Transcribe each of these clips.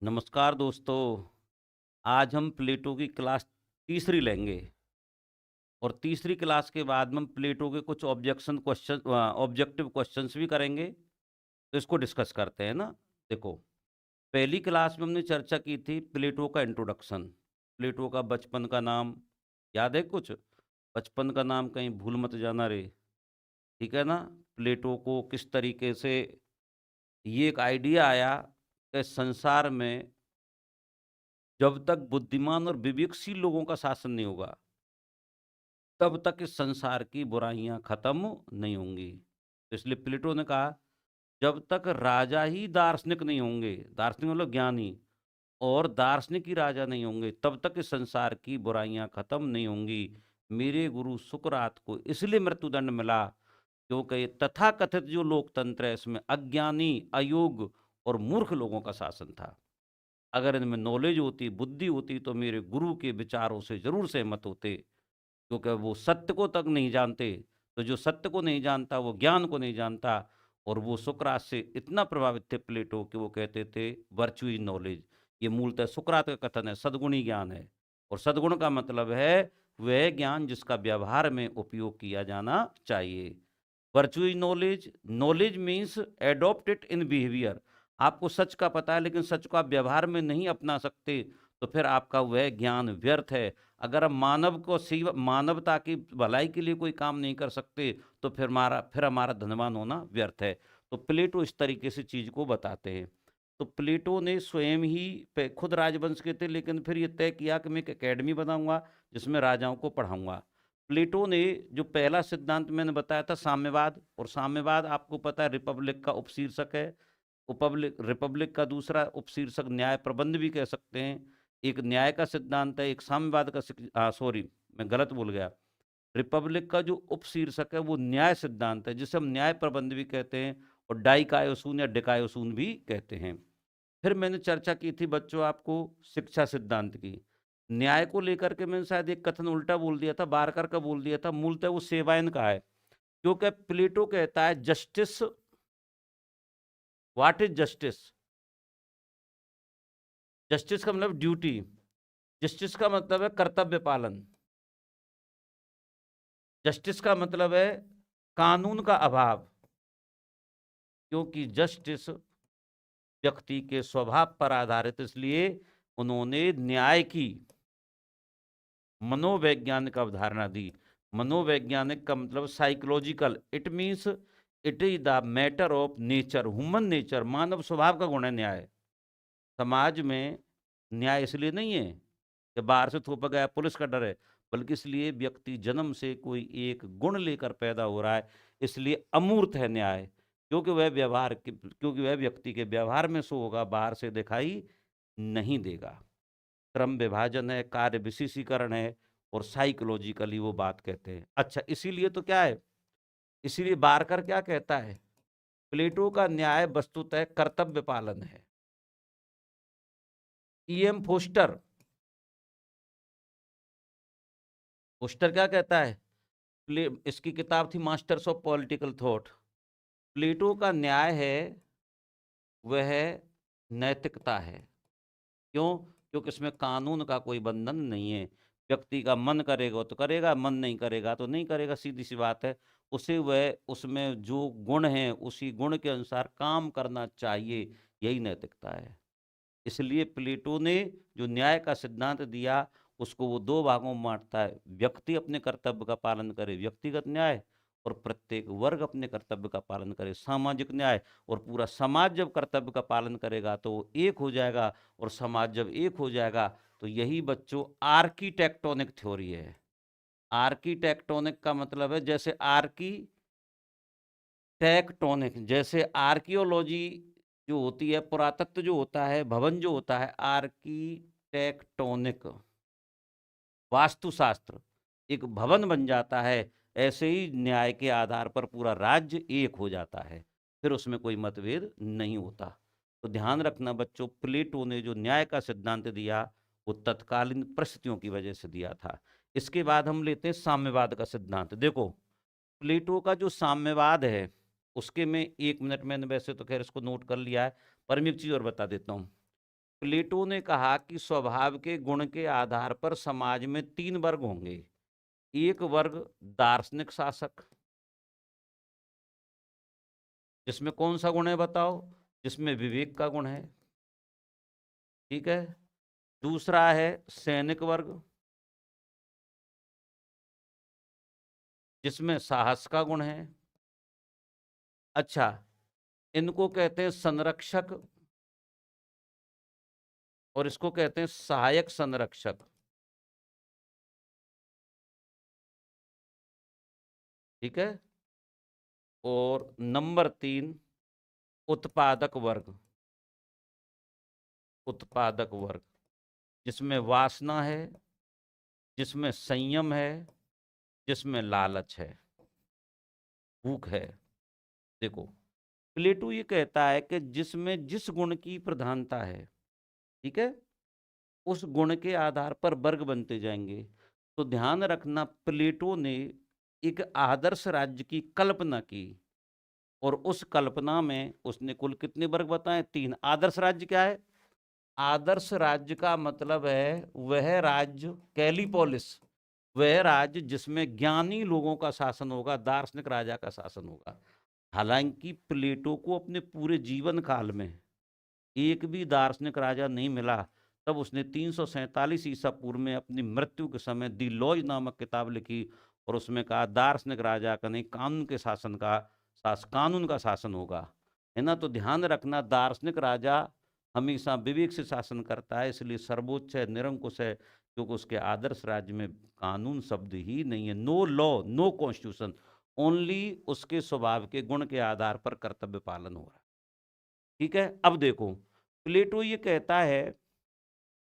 नमस्कार दोस्तों। आज हम प्लेटो की क्लास तीसरी लेंगे और तीसरी क्लास के बाद में हम प्लेटो के कुछ ऑब्जेक्टिव क्वेश्चंस भी करेंगे। तो इसको डिस्कस करते हैं ना। देखो, पहली क्लास में हमने चर्चा की थी प्लेटो का इंट्रोडक्शन। प्लेटो का बचपन का नाम याद है कुछ? बचपन का नाम कहीं भूल मत जाना रे। ठीक है ना? प्लेटो को किस तरीके से ये एक आइडिया आया कि संसार में जब तक बुद्धिमान और विवेकशील लोगों का शासन नहीं होगा, तब तक इस संसार की बुराइयाँ खत्म नहीं होंगी। तो इसलिए प्लेटो ने कहा, जब तक राजा ही दार्शनिक नहीं होंगे, दार्शनिक मतलब ज्ञानी, और दार्शनिक ही राजा नहीं होंगे, तब तक इस संसार की बुराइयाँ खत्म नहीं होंगी। मेरे गुरु सुकरात को इसलिए मृत्युदंड मिला क्योंकि ये तथाकथित जो लोकतंत्र है, इसमें अज्ञानी, अयोग्य और मूर्ख लोगों का शासन था। अगर इनमें नॉलेज होती, बुद्धि होती, तो मेरे गुरु के विचारों से ज़रूर सहमत होते। क्योंकि वो सत्य को तक नहीं जानते, तो जो सत्य को नहीं जानता वो ज्ञान को नहीं जानता। और वो सुकरात से इतना प्रभावित थे प्लेटो कि वो कहते थे वर्च्यू इज नॉलेज। ये मूलतः सुकरात का कथन है, सद्गुणी ज्ञान है। और सद्गुण का मतलब है वह ज्ञान जिसका व्यवहार में उपयोग किया जाना चाहिए। Virtue is knowledge, knowledge means adopt it in behaviour. आपको सच का पता है लेकिन सच को आप व्यवहार में नहीं अपना सकते, तो फिर आपका वह ज्ञान व्यर्थ है। अगर हम मानवता की भलाई के लिए कोई काम नहीं कर सकते, तो फिर हमारा धनवान होना व्यर्थ है। तो प्लेटो इस तरीके से चीज को बताते हैं। तो प्लेटो ने स्वयं ही खुद राजवंश के थे, लेकिन फिर ये तय किया कि मैं एक एकेडमी बनाऊंगा जिसमें राजाओं को पढ़ाऊंगा। प्लेटो ने जो पहला सिद्धांत मैंने बताया था साम्यवाद, और साम्यवाद आपको पता है रिपब्लिक का उपशीर्षक है। रिपब्लिक का दूसरा उपशीर्षक न्याय प्रबंध भी कह सकते हैं। एक न्याय का सिद्धांत है, एक साम्यवाद का सॉरी, मैं गलत बोल गया। रिपब्लिक का जो उपशीर्षक है वो न्याय सिद्धांत है, जिसे हम न्याय प्रबंध भी कहते हैं, और डाइकायोसून या डिकायोसून भी कहते हैं। फिर मैंने चर्चा की थी बच्चों आपको शिक्षा सिद्धांत की। न्याय को लेकर के मैंने शायद एक कथन उल्टा बोल दिया था, बारकर का बोल दिया था, मूलतः वो सेवायन का है। क्योंकि प्लेटो कहता है justice, what is justice? Justice का मतलब ड्यूटी, जस्टिस का मतलब है कर्तव्य पालन, जस्टिस का मतलब है कानून का अभाव। क्योंकि जस्टिस व्यक्ति के स्वभाव पर आधारित, इसलिए उन्होंने न्याय की मनोवैज्ञानिक अवधारणा दी। मनोवैज्ञानिक का मतलब psychological, it means it is the matter of nature, human nature, मानव स्वभाव का गुण है न्याय। समाज में न्याय इसलिए नहीं है कि बाहर से थोपा गया पुलिस का डर है, बल्कि इसलिए व्यक्ति जन्म से कोई एक गुण लेकर पैदा हो रहा है, इसलिए अमूर्त है न्याय। क्योंकि वह व्यक्ति के व्यवहार में सो होगा, बाहर से दिखाई नहीं देगा। क्रम विभाजन है, कार्य विशेषीकरण है, और साइकोलॉजिकली वो बात कहते हैं। अच्छा, इसीलिए तो क्या है, इसीलिए बारकर क्या कहता है, प्लेटो का न्याय वस्तुतः कर्तव्य पालन है। ईएम फोस्टर, फोस्टर क्या कहता है, इसकी किताब थी मास्टर्स ऑफ पॉलिटिकल थॉट। प्लेटो का न्याय है वह नैतिकता है। क्यों? क्योंकि इसमें कानून का कोई बंधन नहीं है। व्यक्ति का मन करेगा तो करेगा, मन नहीं करेगा तो नहीं करेगा, सीधी सी बात है। उसे वह उसमें जो गुण है उसी गुण के अनुसार काम करना चाहिए, यही नैतिकता है। इसलिए प्लेटो ने जो न्याय का सिद्धांत दिया, उसको वो दो भागों में बांटता है। व्यक्ति अपने कर्तव्य का पालन करे, व्यक्तिगत न्याय, और प्रत्येक वर्ग अपने कर्तव्य का पालन करे, सामाजिक न्याय। और पूरा समाज जब कर्तव्य का पालन करेगा तो वो एक हो जाएगा, और समाज जब एक हो जाएगा तो यही बच्चों आर्किटेक्टोनिक थ्योरी है। आर्किटेक्टोनिक का मतलब है जैसे टेक्टोनिक, जैसे आर्कियोलॉजी जो होती है, पुरातत्व जो होता है, भवन जो होता है, आर्किटेक्टोनिक वास्तुशास्त्र, एक भवन बन जाता है। ऐसे ही न्याय के आधार पर पूरा राज्य एक हो जाता है, फिर उसमें कोई मतभेद नहीं होता। तो ध्यान रखना बच्चों, प्लेटो ने जो न्याय का सिद्धांत दिया वो तत्कालीन परिस्थितियों की वजह से दिया था। इसके बाद हम लेते हैं साम्यवाद का सिद्धांत। देखो, प्लेटो का जो साम्यवाद है उसके में 1 मिनट, मैंने वैसे तो खैर इसको नोट कर लिया है, पर मैं एक चीज और बता देता हूँ। प्लेटो ने कहा कि स्वभाव के गुण के आधार पर समाज में 3 वर्ग होंगे। एक वर्ग दार्शनिक शासक, जिसमें कौन सा गुण है बताओ? जिसमें विवेक का गुण है, ठीक है। दूसरा है सैनिक वर्ग, जिसमें साहस का गुण है। अच्छा, इनको कहते हैं संरक्षक और इसको कहते हैं सहायक संरक्षक, ठीक है। और नंबर 3 उत्पादक वर्ग, उत्पादक वर्ग जिसमें वासना है, जिसमें संयम है, जिसमें लालच है, भूख है। देखो, प्लेटो ये कहता है कि जिसमें जिस गुण की प्रधानता है, ठीक है, उस गुण के आधार पर वर्ग बनते जाएंगे। तो ध्यान रखना, प्लेटो ने एक आदर्श राज्य की कल्पना की और उस कल्पना में उसने कुल कितने वर्ग बताए? 3। आदर्श राज्य क्या है? आदर्श राज्य का मतलब है वह राज्य, कैलिपोलिस, वह राज्य जिसमें ज्ञानी लोगों का शासन होगा, दार्शनिक राजा का शासन होगा। हालांकि प्लेटो को अपने पूरे जीवन काल में एक भी दार्शनिक राजा नहीं मिला, तब उसने 347 ईसा पूर्व में अपनी मृत्यु के समय दी लॉज नामक किताब लिखी और उसमें कहा दार्शनिक राजा का नहीं, कानून के शासन का कानून का शासन होगा, है ना। तो ध्यान रखना, दार्शनिक राजा हमेशा विवेक से शासन करता है, इसलिए सर्वोच्च है, निरंकुश है, क्योंकि उसके आदर्श राज्य में कानून शब्द ही नहीं है। No law, no constitution, only उसके स्वभाव के गुण के आधार पर कर्तव्य पालन हो रहा है, ठीक है। अब देखो, प्लेटो ये कहता है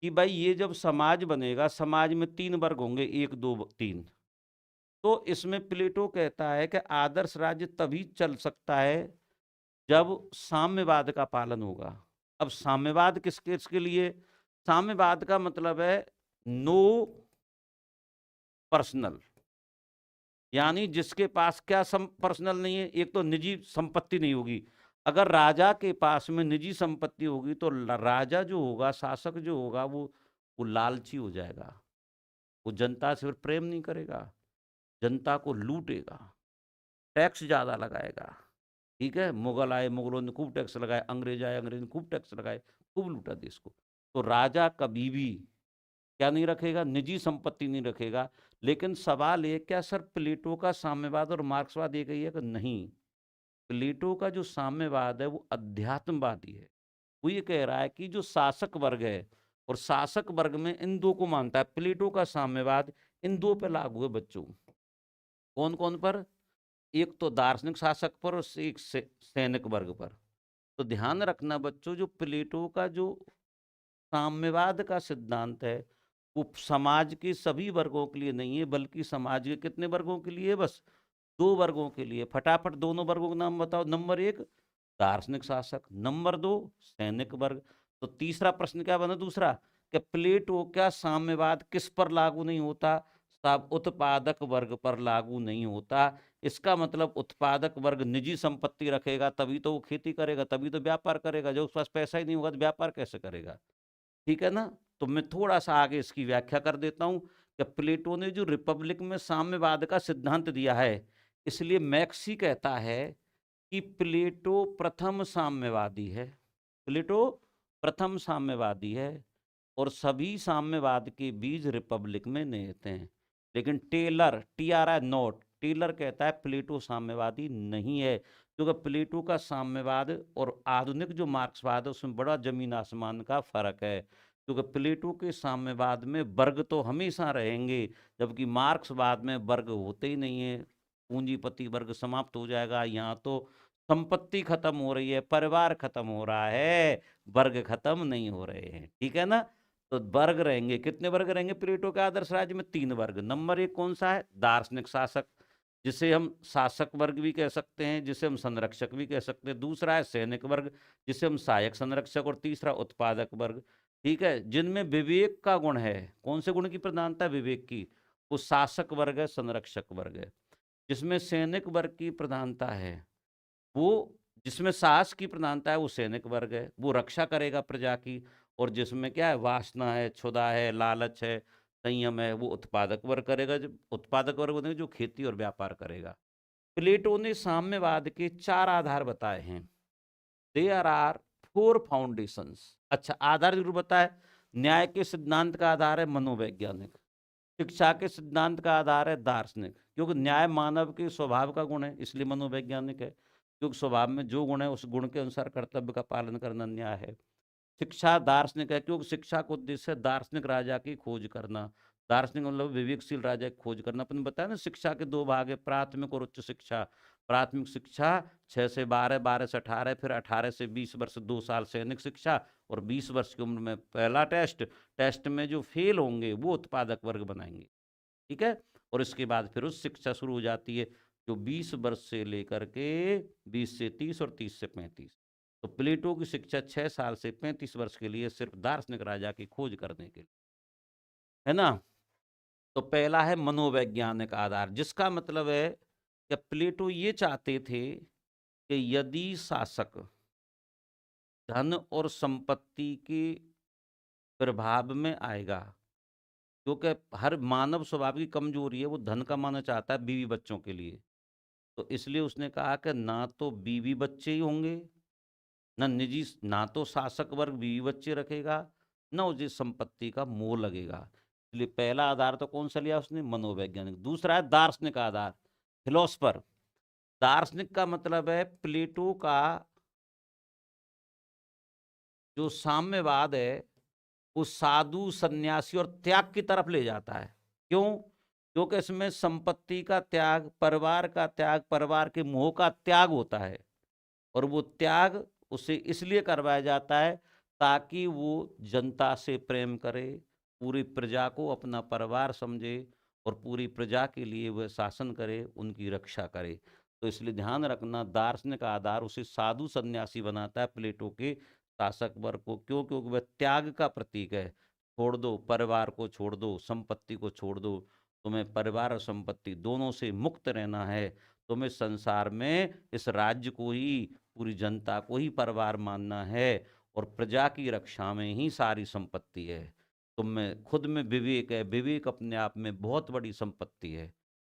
कि भाई ये जब समाज बनेगा, समाज में 3 वर्ग होंगे, 1 2 3। तो इसमें प्लेटो कहता है कि आदर्श राज्य तभी चल सकता है जब साम्यवाद का पालन होगा। अब साम्यवाद किसके किसके लिए? साम्यवाद का मतलब है नो पर्सनल, यानी जिसके पास क्या पर्सनल नहीं है, एक तो निजी संपत्ति नहीं होगी। अगर राजा के पास में निजी संपत्ति होगी तो राजा जो होगा, शासक जो होगा, वो लालची हो जाएगा, वो जनता से फिर प्रेम नहीं करेगा, जनता को लूटेगा, टैक्स ज्यादा लगाएगा, ठीक है। मुगल आए, मुगलों ने खूब टैक्स लगाए, अंग्रेज आए, अंग्रेज ने खूब टैक्स लगाए, खूब लूटा देश को। तो राजा कभी भी क्या नहीं रखेगा? निजी संपत्ति नहीं रखेगा। लेकिन सवाल ये, क्या सर प्लेटो का साम्यवाद और मार्क्सवाद एक ही है? कि नहीं, प्लेटो का जो साम्यवाद है वो अध्यात्मवादी है। वो ये कह रहा है कि जो शासक वर्ग है, और शासक वर्ग में इन दो को मानता है। प्लेटो का साम्यवाद इन दो पे लागू है बच्चों। कौन कौन पर? एक तो दार्शनिक शासक पर और एक सैनिक वर्ग पर। तो ध्यान रखना बच्चों, जो प्लेटो का जो साम्यवाद का सिद्धांत है वो समाज के सभी वर्गों के लिए नहीं है, बल्कि समाज के कितने वर्गों के लिए? बस 2 वर्गों के लिए। फटाफट दोनों वर्गों के नाम बताओ। नंबर 1 दार्शनिक शासक, नंबर 2 सैनिक वर्ग। तो तीसरा प्रश्न क्या बना दूसरा? कि प्लेटो क्या साम्यवाद किस पर लागू नहीं होता? साहब उत्पादक वर्ग पर लागू नहीं होता। इसका मतलब उत्पादक वर्ग निजी संपत्ति रखेगा तभी तो वो खेती करेगा, तभी तो व्यापार करेगा। जो उसके पास पैसा ही नहीं होगा तो व्यापार कैसे करेगा? ठीक है ना। तो मैं थोड़ा सा आगे इसकी व्याख्या कर देता हूं कि प्लेटो ने जो रिपब्लिक में साम्यवाद का सिद्धांत दिया है, इसलिए मैक्सी कहता है कि प्लेटो प्रथम साम्यवादी है। प्लेटो प्रथम साम्यवादी है और सभी साम्यवाद के बीज रिपब्लिक में निहित हैं। लेकिन टेलर, TRI नोट, टेलर कहता है प्लेटो साम्यवादी नहीं है, क्योंकि प्लेटो का साम्यवाद और आधुनिक जो मार्क्सवाद है उसमें बड़ा जमीन आसमान का फर्क है। क्योंकि प्लेटो के साम्यवाद में वर्ग तो हमेशा रहेंगे, जबकि मार्क्सवाद में वर्ग होते ही नहीं है। पूंजीपति वर्ग समाप्त हो जाएगा। यहाँ तो संपत्ति खत्म हो रही है, परिवार खत्म हो रहा है, वर्ग खत्म नहीं हो रहे हैं, ठीक है ना। तो वर्ग रहेंगे, कितने वर्ग रहेंगे प्लेटो के आदर्श राज्य में? 3 वर्ग। नंबर 1 कौन सा है? दार्शनिक शासक, जिसे हम शासक वर्ग भी कह सकते हैं, जिसे हम संरक्षक भी कह सकते हैं। दूसरा है सैनिक वर्ग, जिसे हम सहायक संरक्षक, और तीसरा उत्पादक वर्ग, ठीक है, जिनमें विवेक का गुण है। कौन से गुण की प्रधानता है? विवेक की। वो शासक वर्ग है, संरक्षक वर्ग है। जिसमें सैनिक वर्ग की प्रधानता है, वो जिसमें साहस की प्रधानता है, वो सैनिक वर्ग है, वो रक्षा करेगा प्रजा की। और जिसमें क्या है, वासना है, क्षुधा है, लालच है, संयम है, वो उत्पादक वर्ग करेगा। जो उत्पादक वर्ग बनेगा जो खेती और व्यापार करेगा। प्लेटो ने साम्यवाद के 4 आधार बताए हैं। There are 4 foundations. अच्छा, आधार जरूर बताए। न्याय के सिद्धांत का आधार है मनोवैज्ञानिक, शिक्षा के सिद्धांत का आधार है दार्शनिक, क्योंकि न्याय मानव के स्वभाव का गुण है इसलिए मनोवैज्ञानिक है, क्योंकि स्वभाव में जो गुण है उस गुण के अनुसार कर्तव्य का पालन करना न्याय है। शिक्षा दार्शनिक है, क्योंकि शिक्षा का उद्देश्य है दार्शनिक राजा की खोज करना। दार्शनिक मतलब विवेकशील राजा की खोज करना। अपन बताया ना, शिक्षा के 2 भाग है, प्राथमिक और उच्च शिक्षा। प्राथमिक शिक्षा 6 से 12, 12 से 18, फिर 18 से 20 वर्ष 2 साल सैनिक शिक्षा, और 20 वर्ष की उम्र में पहला टेस्ट। टेस्ट में जो फेल होंगे वो उत्पादक वर्ग बनाएंगे, ठीक है। और इसके बाद फिर उस शिक्षा शुरू हो जाती है जो 20 वर्ष से लेकर के 20 से 30 और 30 से 35। तो प्लेटो की शिक्षा 6 साल से 35 वर्ष के लिए सिर्फ दार्शनिक राजा की खोज करने के लिए, है ना। तो पहला है मनोवैज्ञानिक आधार, जिसका मतलब है कि प्लेटो ये चाहते थे कि यदि शासक धन और संपत्ति के प्रभाव में आएगा, क्योंकि हर मानव स्वभाव की कमजोरी है, वो धन कमाना चाहता है बीवी बच्चों के लिए। तो इसलिए उसने कहा कि ना तो बीवी बच्चे ही होंगे, ना तो शासक वर्ग बीवी बच्चे रखेगा, ना उसे संपत्ति का मोह लगेगा। इसलिए पहला आधार तो कौन सा लिया उसने, मनोवैज्ञानिक। दूसरा है दार्शनिक आधार, फिलोसफर। दार्शनिक का मतलब है प्लेटो का जो साम्यवाद है वो साधु, सन्यासी और त्याग की तरफ ले जाता है। क्यों? क्योंकि इसमें संपत्ति का त्याग, परिवार का त्याग, परिवार के मोह का त्याग होता है। और वो त्याग उसे इसलिए करवाया जाता है ताकि वो जनता से प्रेम करे, पूरी प्रजा को अपना परिवार समझे, और पूरी प्रजा के लिए वह शासन करे, उनकी रक्षा करे। तो इसलिए ध्यान रखना, दार्शनिक आधार उसे साधु सन्यासी बनाता है प्लेटो के शासक वर्ग को। क्यों? क्योंकि वह त्याग का प्रतीक है। छोड़ दो, परिवार को छोड़ दो, संपत्ति को छोड़ दो, तुम्हें परिवार और संपत्ति दोनों से मुक्त रहना है। तुम्हें संसार में इस राज्य को ही, पूरी जनता को ही परिवार मानना है, और प्रजा की रक्षा में ही सारी संपत्ति है। तुम में खुद में विवेक है, विवेक अपने आप में बहुत बड़ी संपत्ति है।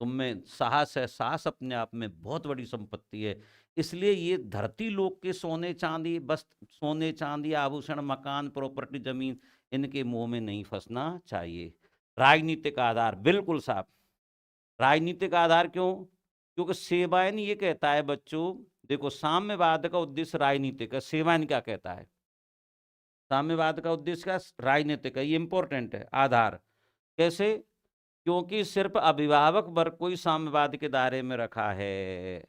तुम में साहस है, साहस अपने आप में बहुत बड़ी संपत्ति है। इसलिए ये धरती लोक के सोने चांदी, बस सोने चांदी, आभूषण, मकान, प्रॉपर्टी, जमीन, इनके मोह में नहीं फंसना चाहिए। राजनीतिक आधार, बिल्कुल साहब। राजनीतिक आधार क्यों? क्योंकि सेवायन ये कहता है बच्चों, देखो साम्यवाद का उद्देश्य राजनीतिक है, सेवायन क्या कहता है? साम्यवाद का उद्देश्य क्या? राजनीतिक है। ये इंपॉर्टेंट है आधार। कैसे? क्योंकि सिर्फ अभिभावक वर्ग को ही साम्यवाद के दायरे में रखा है।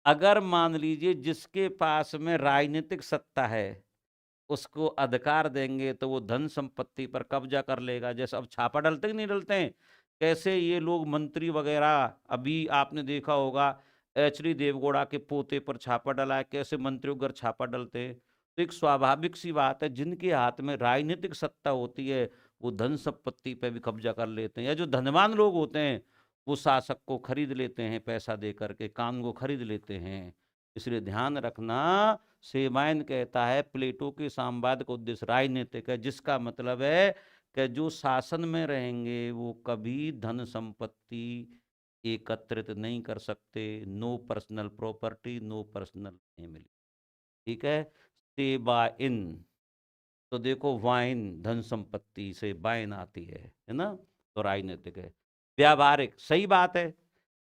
अगर मान लीजिए जिसके पास में राजनीतिक सत्ता है उसको अधिकार देंगे तो वो धन संपत्ति पर कब्जा कर लेगा। जैसे अब छापा डलते कि नहीं डलते हैं, कैसे ये लोग मंत्री वगैरह, अभी आपने देखा होगा एच.डी. देवगौड़ा के पोते पर छापा डला है, कैसे मंत्रियों पर छापा डलते हैं। तो एक स्वाभाविक सी बात है, जिनके हाथ में राजनीतिक सत्ता होती है वो धन संपत्ति पे भी कब्जा कर लेते हैं। या जो धनवान लोग होते हैं वो शासक को खरीद लेते हैं, पैसा दे करके कानून को खरीद लेते हैं। इसलिए ध्यान रखना, सेमायन कहता है प्लेटो के साम्यवाद का उद्देश्य राजनीतिक है, जिसका मतलब है कि जो शासन में रहेंगे वो कभी धन संपत्ति एकत्रित नहीं कर सकते। No personal property, no personal family, ठीक है। सेबाइन, तो देखो वाइन धन संपत्ति से बाइन आती है ना, तो राजनीतिक है। व्यावहारिक, सही बात है।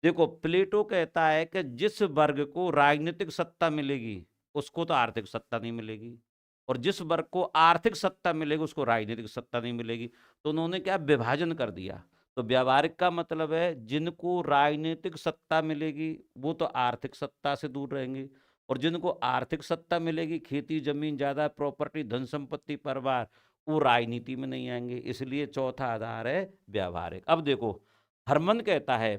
देखो प्लेटो कहता है कि जिस वर्ग को राजनीतिक सत्ता मिलेगी उसको तो आर्थिक सत्ता नहीं मिलेगी, और जिस वर्ग को आर्थिक सत्ता मिलेगी उसको राजनीतिक सत्ता नहीं मिलेगी। तो उन्होंने क्या विभाजन कर दिया। तो व्यावहारिक का मतलब है जिनको राजनीतिक सत्ता मिलेगी वो तो आर्थिक सत्ता से दूर रहेंगे, और जिनको आर्थिक सत्ता मिलेगी, खेती जमीन ज्यादा, प्रॉपर्टी, धन संपत्ति, परिवार, वो राजनीति में नहीं आएंगे। इसलिए चौथा आधार है व्यावहारिक। अब देखो हरमन कहता है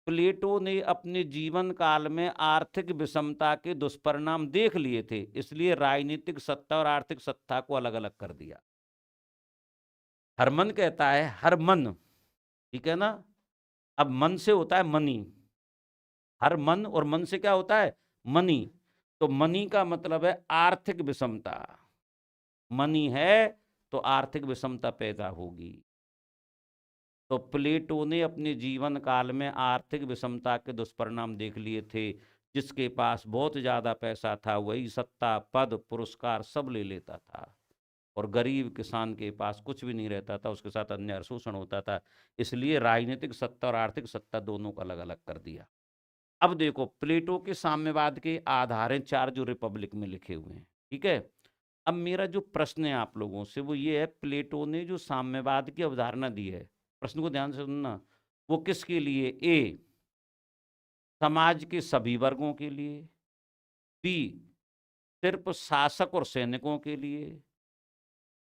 प्लेटो ने अपने जीवन काल में आर्थिक विषमता के दुष्परिणाम देख लिए थे, इसलिए राजनीतिक सत्ता और आर्थिक सत्ता को अलग अलग कर दिया। हरमन कहता है, हर मन, ठीक है ना। अब मन से होता है मनी, हर मन, और मन से क्या होता है? मनी। तो मनी का मतलब है आर्थिक विषमता। मनी है तो आर्थिक विषमता पैदा होगी। तो प्लेटो ने अपने जीवन काल में आर्थिक विषमता के दुष्परिणाम देख लिए थे। जिसके पास बहुत ज्यादा पैसा था वही सत्ता, पद, पुरस्कार सब ले लेता था, और गरीब किसान के पास कुछ भी नहीं रहता था, उसके साथ अन्याय शोषण होता था। इसलिए राजनीतिक सत्ता और आर्थिक सत्ता दोनों को अलग अलग कर दिया। अब देखो, प्लेटो के साम्यवाद के आधार हैं 4 जो रिपब्लिक में लिखे हुए हैं, ठीक है। अब मेरा जो प्रश्न है आप लोगों से वो ये है, प्लेटो ने जो साम्यवाद की अवधारणा दी है, प्रश्न को ध्यान से सुनना, वो किसके लिए? ए, समाज के सभी वर्गों के लिए, बी, सिर्फ शासक और सैनिकों के लिए,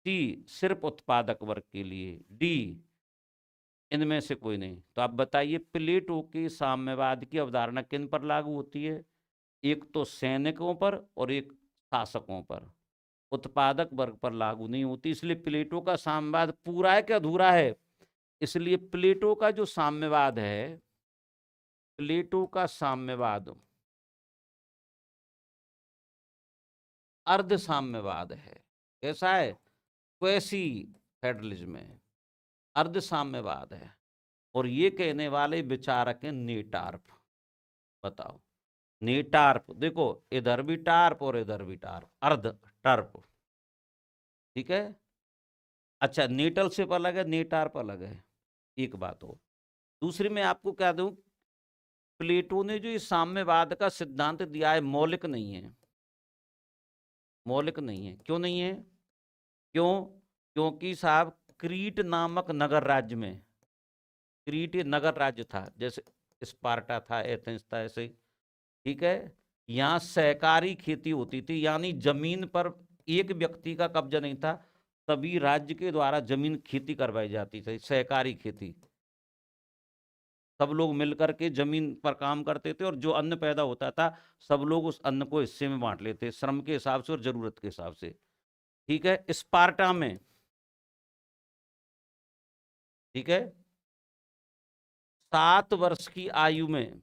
सी, सिर्फ उत्पादक वर्ग के लिए, डी, इनमें से कोई नहीं। तो आप बताइए, प्लेटो के साम्यवाद की अवधारणा किन पर लागू होती है? एक तो सैनिकों पर और एक शासकों पर, उत्पादक वर्ग पर लागू नहीं होती। इसलिए प्लेटो का साम्यवाद पूरा है कि अधूरा है? इसलिए प्लेटो का जो साम्यवाद है, प्लेटो का साम्यवाद अर्ध साम्यवाद है। कैसा है? क्वेसी फेडरलिज्म है, अर्ध साम्यवाद है। और ये कहने वाले विचारक हैं नेटार्प। बताओ, नेटार्प, देखो इधर भी टार्प और इधर भी टार्प, अर्ध टर्प, ठीक है। अच्छा, नेटल शिप अलग है, नेटार्प अलग है, एक बात हो। दूसरी मैं आपको क्या दूं, प्लेटो ने जो इस साम्यवाद का सिद्धांत दिया है मौलिक नहीं है, मौलिक नहीं है। क्यों नहीं है? क्यों? क्योंकि साहब क्रीट नामक नगर राज्य में, क्रीट ये नगर राज्य था, जैसे स्पार्टा था, एथेंस था, ऐसे, ठीक है। यहाँ सहकारी खेती होती थी, यानी जमीन पर एक व्यक्ति का कब्जा नहीं था, तभी राज्य के द्वारा जमीन खेती करवाई जाती थी, सहकारी खेती। सब लोग मिलकर के जमीन पर काम करते थे, और जो अन्न पैदा होता था सब लोग उस अन्न को हिस्से में बांट लेते, श्रम के हिसाब से और जरूरत के हिसाब से, ठीक है। स्पार्टा में, ठीक है, 7 वर्ष की आयु में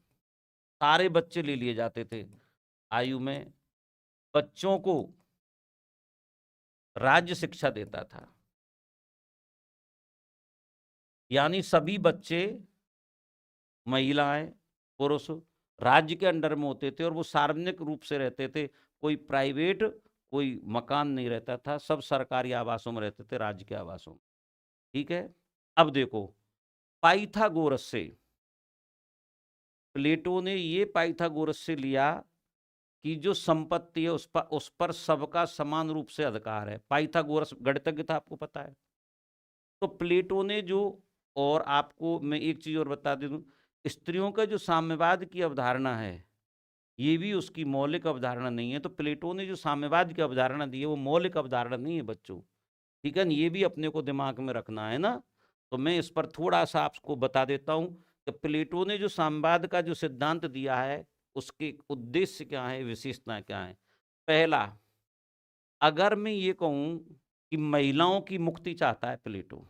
सारे बच्चे ले लिए जाते थे। आयु में बच्चों को राज्य शिक्षा देता था, यानी सभी बच्चे, महिलाएं, पुरुष राज्य के अंडर में होते थे, और वो सार्वजनिक रूप से रहते थे। कोई प्राइवेट, कोई मकान नहीं रहता था, सब सरकारी आवासों में रहते थे, राज्य के आवासों में, ठीक है। अब देखो, पाइथागोरस से, प्लेटो ने ये पाइथागोरस से लिया कि जो संपत्ति है उस पर सबका समान रूप से अधिकार है। पाइथागोरस गणितज्ञ था, आपको पता है। तो प्लेटो ने जो, और आपको मैं एक चीज और बता दूं, स्त्रियों का जो साम्यवाद की अवधारणा है ये भी उसकी मौलिक अवधारणा नहीं है। तो प्लेटो ने जो साम्यवाद की अवधारणा दी है वो मौलिक अवधारणा नहीं है बच्चों, ठीक है ना। ये भी अपने को दिमाग में रखना है ना। तो मैं इस पर थोड़ा सा आपको बता देता हूं कि प्लेटो ने जो साम्यवाद का जो सिद्धांत दिया है उसके उद्देश्य क्या है, विशेषता क्या है। पहला, अगर मैं ये कहूं कि महिलाओं की मुक्ति चाहता है प्लेटो,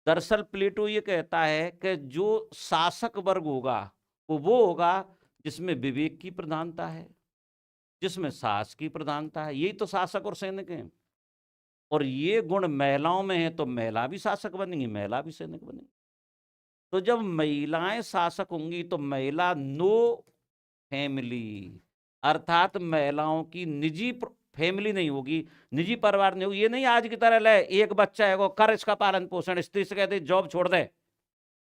दरअसल प्लेटो ये कहता है कि जो शासक वर्ग होगा वो होगा जिसमें विवेक की प्रधानता है, जिसमें साहस की प्रधानता है, यही तो शासक और सैनिक हैं। और ये गुण महिलाओं में है तो महिला भी शासक बनेंगी, महिला भी सैनिक बनेंगी। तो जब महिलाएं शासक होंगी तो महिला नो फैमिली, अर्थात महिलाओं की निजी फैमिली नहीं होगी, निजी परिवार नहीं होगी। ये नहीं आज की तरह ले एक बच्चा है वो कर इसका पालन पोषण, स्त्री से कहते जॉब छोड़ दे।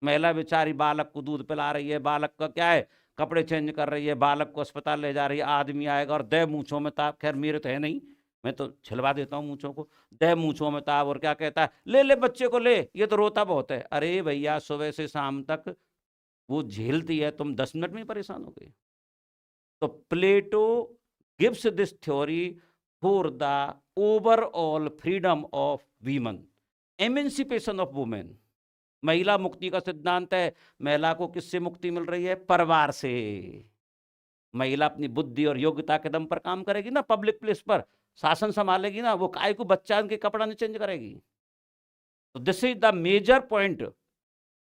महिला बेचारी बालक को दूध पिला रही है, बालक का क्या है कपड़े चेंज कर रही है, बालक को अस्पताल ले जा रही है, आदमी आएगा और दे मूंछों में ताप, खैर मेरे तो है नहीं, मैं तो छिलवा देता हूँ मूंछों को, दे मूंछों में ताप, और क्या कहता है, ले ले बच्चे को ले, ये तो रोता बहुत है। अरे भैया सुबह से शाम तक वो झेलती है, तुम 10 मिनट में परेशान हो गए। तो Plato gives this theory for the overall freedom of women, emancipation of women. महिला मुक्ति का सिद्धांत है। महिला को किससे मुक्ति मिल रही है? परिवार से। महिला अपनी बुद्धि और योग्यता के दम पर काम करेगी ना, पब्लिक प्लेस पर शासन संभालेगी ना, वो काय को बच्चा के कपड़ा नहीं चेंज करेगी। तो this is the major point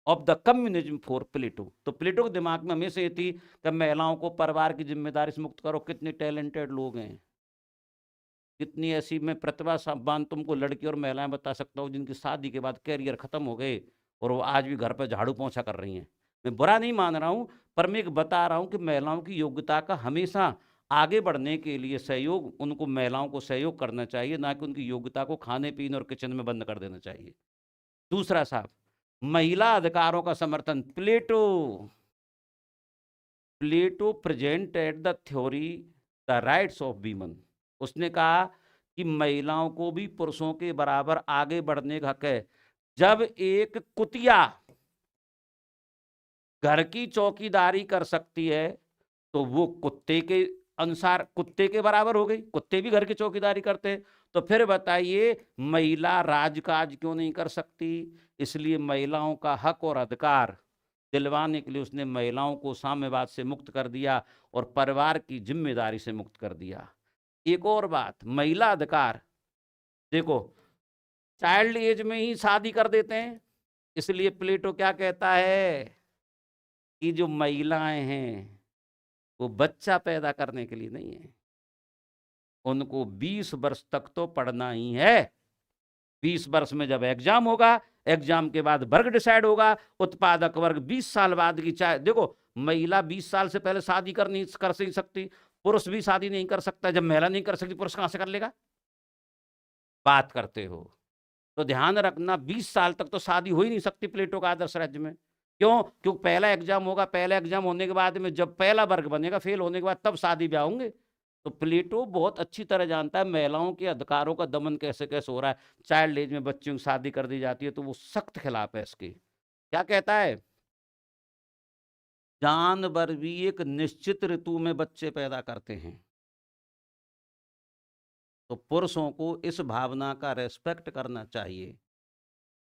of the communism for Plato. तो प्लेटो के दिमाग में हमेशा ये थी कि महिलाओं को परिवार की जिम्मेदारी से मुक्त करो। कितने टैलेंटेड लोग हैं, कितनी ऐसी मैं प्रतिभा संपन्न तुमको लड़की और महिलाएं बता सकता हूँ जिनकी शादी के बाद कैरियर खत्म हो गए और वो आज भी घर पर झाड़ू पोंछा कर रही हैं। मैं बुरा नहीं मान रहा हूँ, पर मैं एक बता रहा हूँ कि महिलाओं की योग्यता का हमेशा आगे बढ़ने के लिए सहयोग, उनको महिलाओं को सहयोग करना चाहिए, ना कि उनकी योग्यता को खाने पीने और किचन में बंद कर देना चाहिए। दूसरा साहब, महिला अधिकारों का समर्थन। Plato presented the theory the rights of women. उसने कहा कि महिलाओं को भी पुरुषों के बराबर आगे बढ़ने का हक है। जब एक कुतिया घर की चौकीदारी कर सकती है तो वो कुत्ते के अनुसार कुत्ते के बराबर हो गई। कुत्ते भी घर की चौकीदारी करते हैं, तो फिर बताइए महिला राजकाज क्यों नहीं कर सकती? इसलिए महिलाओं का हक और अधिकार दिलवाने के लिए उसने महिलाओं को साम्यवाद से मुक्त कर दिया और परिवार की जिम्मेदारी से मुक्त कर दिया। एक और बात, महिला अधिकार, देखो चाइल्ड एज में ही शादी कर देते हैं, इसलिए प्लेटो क्या कहता है कि जो महिलाएं हैं वो बच्चा पैदा करने के लिए नहीं है, उनको 20 वर्ष तक तो पढ़ना ही है। 20 वर्ष में जब एग्जाम होगा, एग्जाम के बाद वर्ग डिसाइड होगा, उत्पादक वर्ग 20 साल बाद की, चाहे देखो महिला 20 साल से पहले शादी कर नहीं सकती, पुरुष भी शादी नहीं कर सकता। जब महिला नहीं कर सकती, पुरुष कहां से कर लेगा? बात करते हो तो ध्यान रखना, 20 साल तक तो शादी हो ही नहीं सकती प्लेटो का आदर्श राज्य में। क्यों? क्योंकि पहला एग्जाम होगा, पहला एग्जाम होने के बाद में जब पहला वर्ग बनेगा, फेल होने के बाद तब शादी ब्याह होंगे। तो प्लेटो बहुत अच्छी तरह जानता है महिलाओं के अधिकारों का दमन कैसे कैसे हो रहा है। चाइल्ड एज में बच्चों की शादी कर दी जाती है, तो वो सख्त खिलाफ है इसके। क्या कहता है? जानवर भी एक निश्चित ऋतु में बच्चे पैदा करते हैं, तो पुरुषों को इस भावना का रेस्पेक्ट करना चाहिए।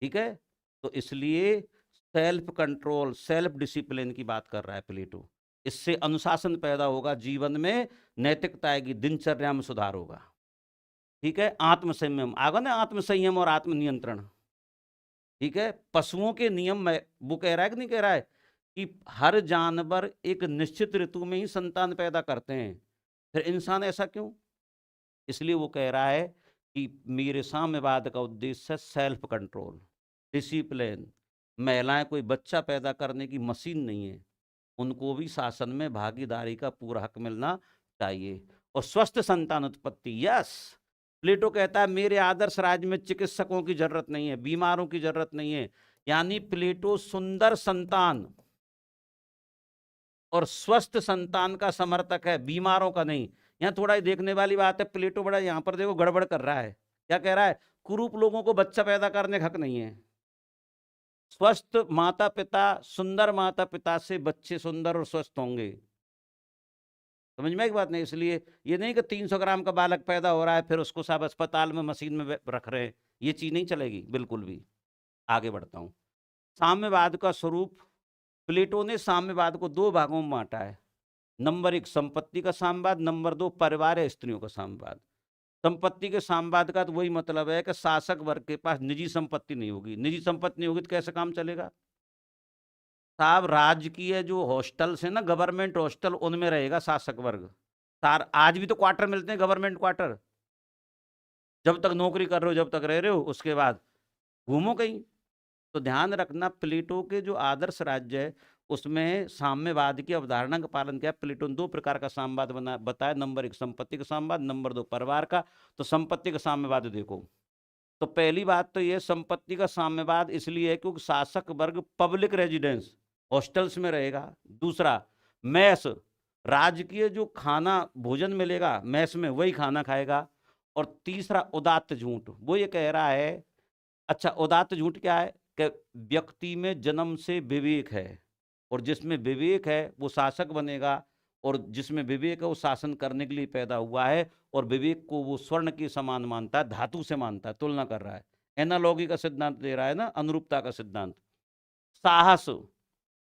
ठीक है, तो इसलिए सेल्फ कंट्रोल, सेल्फ डिसिप्लिन की बात कर रहा है प्लेटो। इससे अनुशासन पैदा होगा, जीवन में नैतिकता आएगी, दिनचर्या में सुधार होगा। ठीक है, आत्मसंयम आगा ना, आत्मसंयम और आत्मनियंत्रण। ठीक है, पशुओं के नियम में वो कह रहा है कि नहीं कह रहा है कि हर जानवर एक निश्चित ऋतु में ही संतान पैदा करते हैं, फिर इंसान ऐसा क्यों? इसलिए वो कह रहा है कि मेरे साम्यवाद का उद्देश्य है सेल्फ कंट्रोल, डिसिप्लिन। महिलाएं कोई बच्चा पैदा करने की मशीन नहीं है, उनको भी शासन में भागीदारी का पूरा हक मिलना चाहिए। और स्वस्थ संतान उत्पत्ति, यस, प्लेटो कहता है मेरे आदर्श राज्य में चिकित्सकों की जरूरत नहीं है, बीमारों की जरूरत नहीं है। यानी प्लेटो सुंदर संतान और स्वस्थ संतान का समर्थक है, बीमारों का नहीं। यहाँ थोड़ा ही देखने वाली बात है, प्लेटो बड़ा यहाँ पर देखो गड़बड़ कर रहा है। क्या कह रहा है? कुरूप लोगों को बच्चा पैदा करने का हक नहीं है। स्वस्थ माता पिता, सुंदर माता पिता से बच्चे सुंदर और स्वस्थ होंगे। समझ में एक बात नहीं? इसलिए ये नहीं कि 300 ग्राम का बालक पैदा हो रहा है फिर उसको सब अस्पताल में मशीन में रख रहे हैं, ये चीज नहीं चलेगी बिल्कुल भी। आगे बढ़ता हूं। साम्यवाद का स्वरूप, प्लेटो ने साम्यवाद को 2 भागों में बांटा है। नंबर 1 संपत्ति का साम्यवाद, नंबर 2 परिवार या स्त्रियों का साम्यवाद। संपत्ति के साम्यवाद का तो वही मतलब है कि शासक वर्ग के पास निजी संपत्ति नहीं होगी। निजी संपत्ति नहीं होगी तो कैसे काम चलेगा साहब? राजकीय जो हॉस्टल्स है ना, गवर्नमेंट हॉस्टल, उनमें रहेगा शासक वर्ग। सार आज भी तो क्वार्टर मिलते हैं, गवर्नमेंट क्वार्टर। जब तक नौकरी कर रहे हो, जब तक रह रहे हो, उसके बाद घूमो कहीं। तो ध्यान रखना, प्लेटो के जो आदर्श राज्य है उसमें साम्यवाद की अवधारणा का पालन किया। प्लेटो ने 2 प्रकार का साम्यवाद बताया। नंबर 1 संपत्ति का साम्यवाद, नंबर 2 परिवार का। तो संपत्ति का साम्यवाद देखो, तो पहली बात तो ये संपत्ति का साम्यवाद इसलिए है क्योंकि शासक वर्ग पब्लिक रेजिडेंस हॉस्टल्स में रहेगा। दूसरा, मैस, राजकीय जो खाना भोजन मिलेगा मैस में वही खाना खाएगा। और तीसरा उदात्त झूठ, वो ये कह रहा है, अच्छा उदात्त झूठ क्या है कि व्यक्ति में जन्म से विवेक है, और जिसमें विवेक है वो शासक बनेगा, और जिसमें विवेक है वो शासन करने के लिए पैदा हुआ है। और विवेक को वो स्वर्ण के समान मानता है, धातु से मानता है, तुलना कर रहा है, एनालॉगी का सिद्धांत दे रहा है ना, अनुरूपता का सिद्धांत। साहस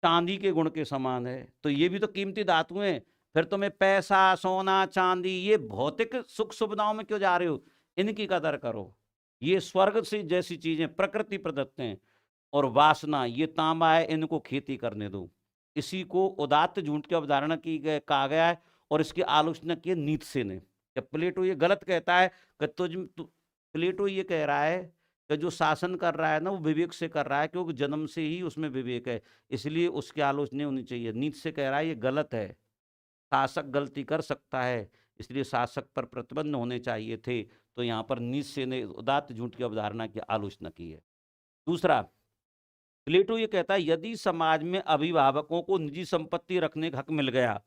चांदी के गुण के समान है, तो ये भी तो कीमती धातु हैं। फिर तुम्हें पैसा, सोना, चांदी, ये भौतिक सुख सुविधाओं में क्यों जा रहे हो? इनकी कदर करो। ये स्वर्ग से जैसी चीजें प्रकृति प्रदत्त हैं। और वासना, ये तांबा है, इनको खेती करने दो। इसी को उदात्त झूठ की अवधारणा की कहा गया है, और इसकी आलोचना की नीत्शे ने। कि प्लेटो ये गलत कहता है कि प्लेटो ये कह रहा है कि जो शासन कर रहा है ना वो विवेक से कर रहा है, क्योंकि जन्म से ही उसमें विवेक है, इसलिए उसकी आलोचना होनी चाहिए। नीति से कह रहा है ये गलत है, शासक गलती कर सकता है, इसलिए शासक पर प्रतिबंध होने चाहिए थे। तो यहाँ पर नीत्शे ने उदात्त झूठ की अवधारणा की आलोचना की है। दूसरा, प्लेटो ये कहता है यदि समाज में अभिभावकों को निजी संपत्ति रखने का हक मिल गया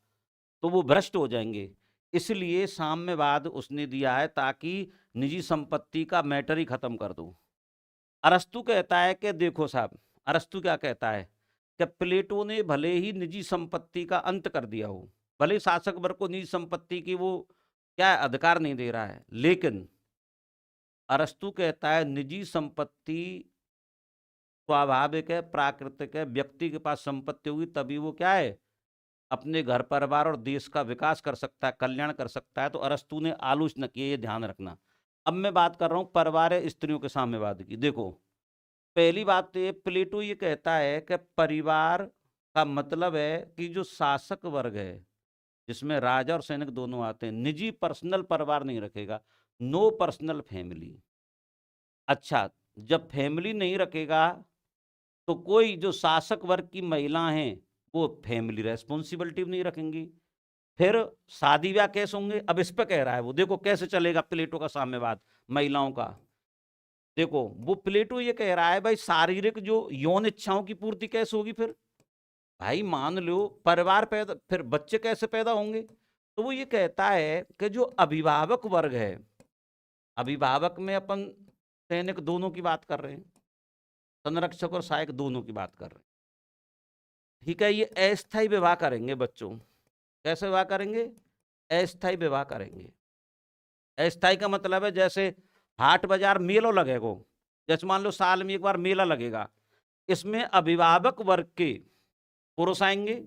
तो वो भ्रष्ट हो जाएंगे, इसलिए साम्यवाद उसने दिया है ताकि निजी संपत्ति का मैटर ही खत्म कर दो। अरस्तु कहता है कि देखो साहब, अरस्तु क्या कहता है कि प्लेटो ने भले ही निजी संपत्ति का अंत कर दिया हो, भले ही शासक वर्ग को निजी संपत्ति की वो क्या अधिकार नहीं दे रहा है, लेकिन अरस्तु कहता है निजी संपत्ति स्वाभाविक है, प्राकृतिक है। व्यक्ति के पास संपत्ति होगी तभी वो क्या है, अपने घर परिवार और देश का विकास कर सकता है, कल्याण कर सकता है। तो अरस्तु ने आलोचना की है, ये ध्यान रखना। अब मैं बात कर रहा हूं परिवार स्त्रियों के साम्यवाद की। देखो, पहली बात तो ये प्लेटो ये कहता है कि परिवार का मतलब है कि जो शासक वर्ग है जिसमें राजा और सैनिक दोनों आते हैं, निजी पर्सनल परिवार नहीं रखेगा, नो पर्सनल फैमिली। अच्छा, जब फैमिली नहीं रखेगा तो कोई जो शासक वर्ग की महिला हैं वो फैमिली रेस्पॉन्सिबिलिटी नहीं रखेंगी, फिर शादी ब्याह कैसे होंगे? अब इस पे कह रहा है वो, देखो कैसे चलेगा प्लेटो का साम्यवाद महिलाओं का। देखो, वो प्लेटो ये कह रहा है भाई शारीरिक जो यौन इच्छाओं की पूर्ति कैसे होगी? फिर भाई मान लो परिवार पैदा, फिर बच्चे कैसे पैदा होंगे? तो वो ये कहता है कि जो अभिभावक वर्ग है, अभिभावक में अपन सैनिक दोनों की बात कर रहे हैं, संरक्षक और सहायक दोनों की बात कर रहे हैं, ठीक है। ये अस्थायी विवाह करेंगे बच्चों। कैसे विवाह करेंगे? अस्थायी विवाह करेंगे। अस्थायी का मतलब है जैसे हाट बाजार मेला लगेगा, जैसे मान लो साल में एक बार मेला लगेगा, इसमें अभिभावक वर्ग के पुरुष आएंगे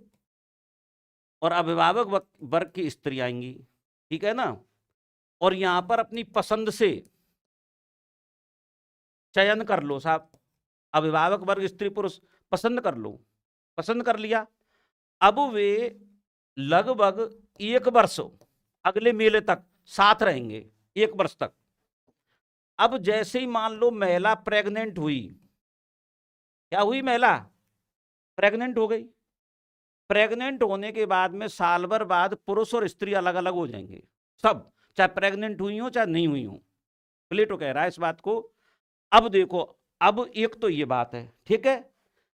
और अभिभावक वर्ग की स्त्री आएंगी, ठीक है ना। और यहां पर अपनी पसंद से चयन कर लो साहब, अभिभावक वर्ग स्त्री पुरुष पसंद कर लो, पसंद कर लिया। अब वे लगभग 1 वर्ष अगले मेले तक साथ रहेंगे, 1 वर्ष तक। अब जैसे ही मान लो महिला प्रेग्नेंट हुई, क्या हुई? महिला प्रेग्नेंट हो गई। प्रेग्नेंट होने के बाद में साल भर बाद पुरुष और स्त्री अलग अलग हो जाएंगे सब, चाहे प्रेग्नेंट हुई हो चाहे नहीं हुई हो। प्लेटो कह रहा है इस बात को। अब देखो, अब एक तो ये बात है, ठीक है,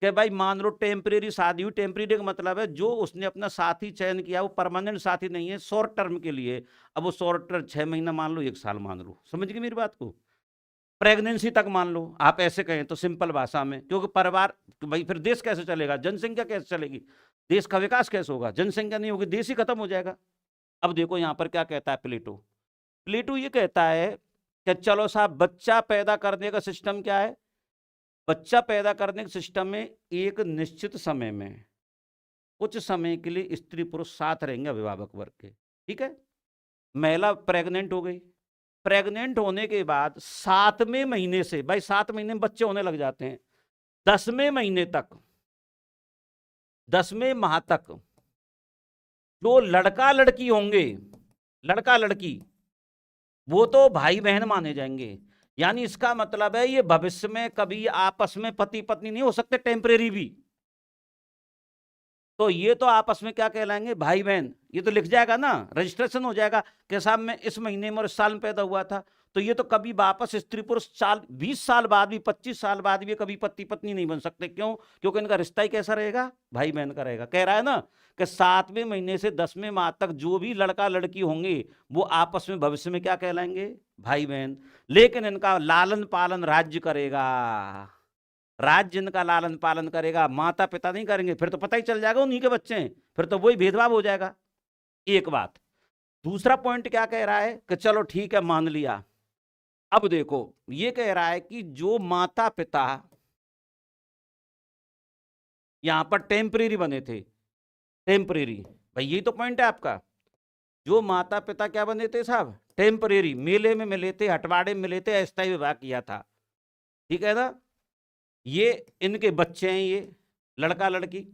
कि भाई मान लो टेम्परेरी शादी हुई। टेम्परेरी का मतलब है जो उसने अपना साथी चयन किया वो परमानेंट साथी नहीं है, शॉर्ट टर्म के लिए। अब वो शॉर्ट टर्म 6 महीना मान लो, 1 साल मान लो, समझ गए मेरी बात को? प्रेगनेंसी तक मान लो, आप ऐसे कहें तो सिंपल भाषा में, क्योंकि परिवार, भाई फिर देश कैसे चलेगा? जनसंख्या कैसे चलेगी? देश का विकास कैसे होगा? जनसंख्या नहीं होगी, देश ही खत्म हो जाएगा। अब देखो यहां पर क्या कहता है प्लेटो। प्लेटो ये कहता है कि चलो साहब, बच्चा पैदा करने का सिस्टम क्या है? बच्चा पैदा करने के सिस्टम में एक निश्चित समय में कुछ समय के लिए स्त्री पुरुष साथ रहेंगे अभिभावक वर्ग के, ठीक है। महिला प्रेग्नेंट हो गई, प्रेग्नेंट होने के बाद 7वें महीने से, भाई 7 महीने में बच्चे होने लग जाते हैं, 10वें महीने तक, 10वें माह तक जो लड़का लड़की होंगे, लड़का लड़की, वो तो भाई बहन माने जाएंगे। यानी इसका मतलब है ये भविष्य में कभी आपस में पति पत्नी नहीं हो सकते, टेम्परेरी भी। तो ये तो आपस में क्या कहलाएंगे? भाई बहन। ये तो लिख जाएगा ना, रजिस्ट्रेशन हो जाएगा कि साहब मैं इस महीने में और इस साल में पैदा हुआ था। तो ये तो कभी वापस स्त्री पुरुष 20 साल बाद भी, 25 साल बाद भी कभी पति पत्नी नहीं बन सकते। क्यों? क्योंकि इनका रिश्ता ही कैसा रहेगा? भाई बहन का रहेगा। कह रहा है ना कि 7वें महीने से 10वें माह तक जो भी लड़का लड़की होंगे वो आपस में भविष्य में क्या कहलाएंगे? भाई बहन। लेकिन इनका लालन पालन राज्य करेगा, राज्य इनका लालन पालन करेगा, माता पिता नहीं करेंगे। फिर तो पता ही चल जाएगा उन्हीं के बच्चे हैं, फिर तो वही भेदभाव हो जाएगा। एक बात। दूसरा पॉइंट क्या कह रहा है कि चलो ठीक है मान लिया। अब देखो ये कह रहा है कि जो माता पिता यहां पर टेम्परेरी बने थे, टेम्परेरी, भाई यही तो पॉइंट है आपका। जो माता पिता क्या बने थे साहब? टेम्परेरी, मेले में मिले थे, हटवाड़े में मिले थे, अस्थायी विवाह किया था, ठीक है ना। ये इनके बच्चे हैं, ये लड़का लड़की।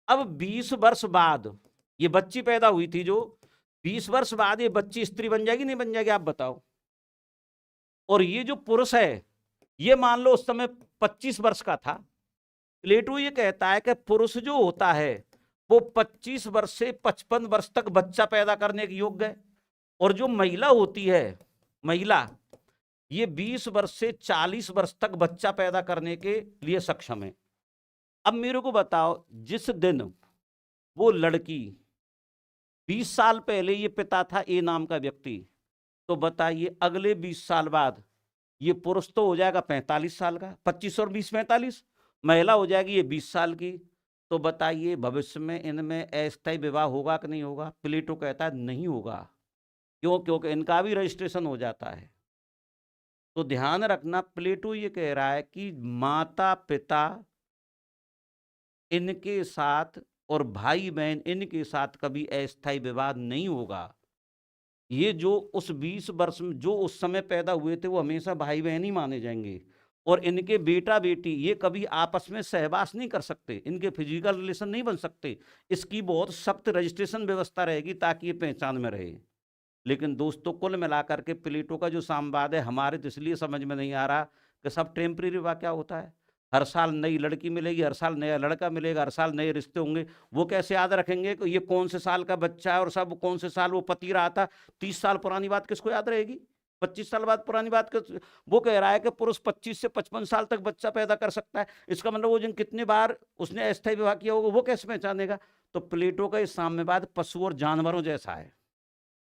अब 20 वर्ष बाद ये बच्ची पैदा हुई थी, जो 20 वर्ष बाद ये बच्ची स्त्री बन जाएगी नहीं बन जाएगी, आप बताओ। और ये जो पुरुष है, ये मान लो उस समय 25 वर्ष का था। प्लेटो ये कहता है कि पुरुष जो होता है वो 25 वर्ष से 55 वर्ष तक बच्चा पैदा करने के योग्य है, और जो महिला होती है, महिला, ये 20 वर्ष से 40 वर्ष तक बच्चा पैदा करने के लिए सक्षम है। अब मेरे को बताओ, जिस दिन वो लड़की 20 साल पहले ये पिता था ए नाम का व्यक्ति, तो बताइए अगले 20 साल बाद ये पुरुष तो हो जाएगा 45 साल का, 25 और 20 45, महिला हो जाएगी ये 20 साल की। तो बताइए भविष्य में इनमें अस्थायी विवाह होगा कि नहीं होगा? प्लेटो कहता है नहीं होगा। क्यों? क्योंकि इनका भी रजिस्ट्रेशन हो जाता है। तो ध्यान रखना, प्लेटो ये कह रहा है कि माता पिता इनके साथ और भाई बहन इनके साथ कभी अस्थायी विवाह नहीं होगा। ये जो उस 20 वर्ष में जो उस समय पैदा हुए थे वो हमेशा भाई बहन ही माने जाएंगे, और इनके बेटा बेटी ये कभी आपस में सहवास नहीं कर सकते, इनके फिजिकल रिलेशन नहीं बन सकते। इसकी बहुत सख्त रजिस्ट्रेशन व्यवस्था रहेगी ताकि ये पहचान में रहे। लेकिन दोस्तों, कुल मिलाकर के प्लेटो का जो साम्यवाद है हमारे तो इसलिए समझ में नहीं आ रहा कि सब टेम्परेरी वाक़या होता है। हर साल नई लड़की मिलेगी, हर साल नया लड़का मिलेगा, हर साल नए रिश्ते होंगे। वो कैसे याद रखेंगे कि ये कौन से साल का बच्चा है और सब कौन से साल वो पति रहा था? 30 साल पुरानी बात किसको याद रहेगी? 25 साल बाद पुरानी बात किस? वो कह रहा है कि पुरुष 25 से 55 साल तक बच्चा पैदा कर सकता है। इसका मतलब वो जिन कितनी बार उसने अस्थायी विवाह किया होगा वो कैसे पहचानेगा? तो प्लेटो का ये साम्यवाद पशु और जानवरों जैसा है।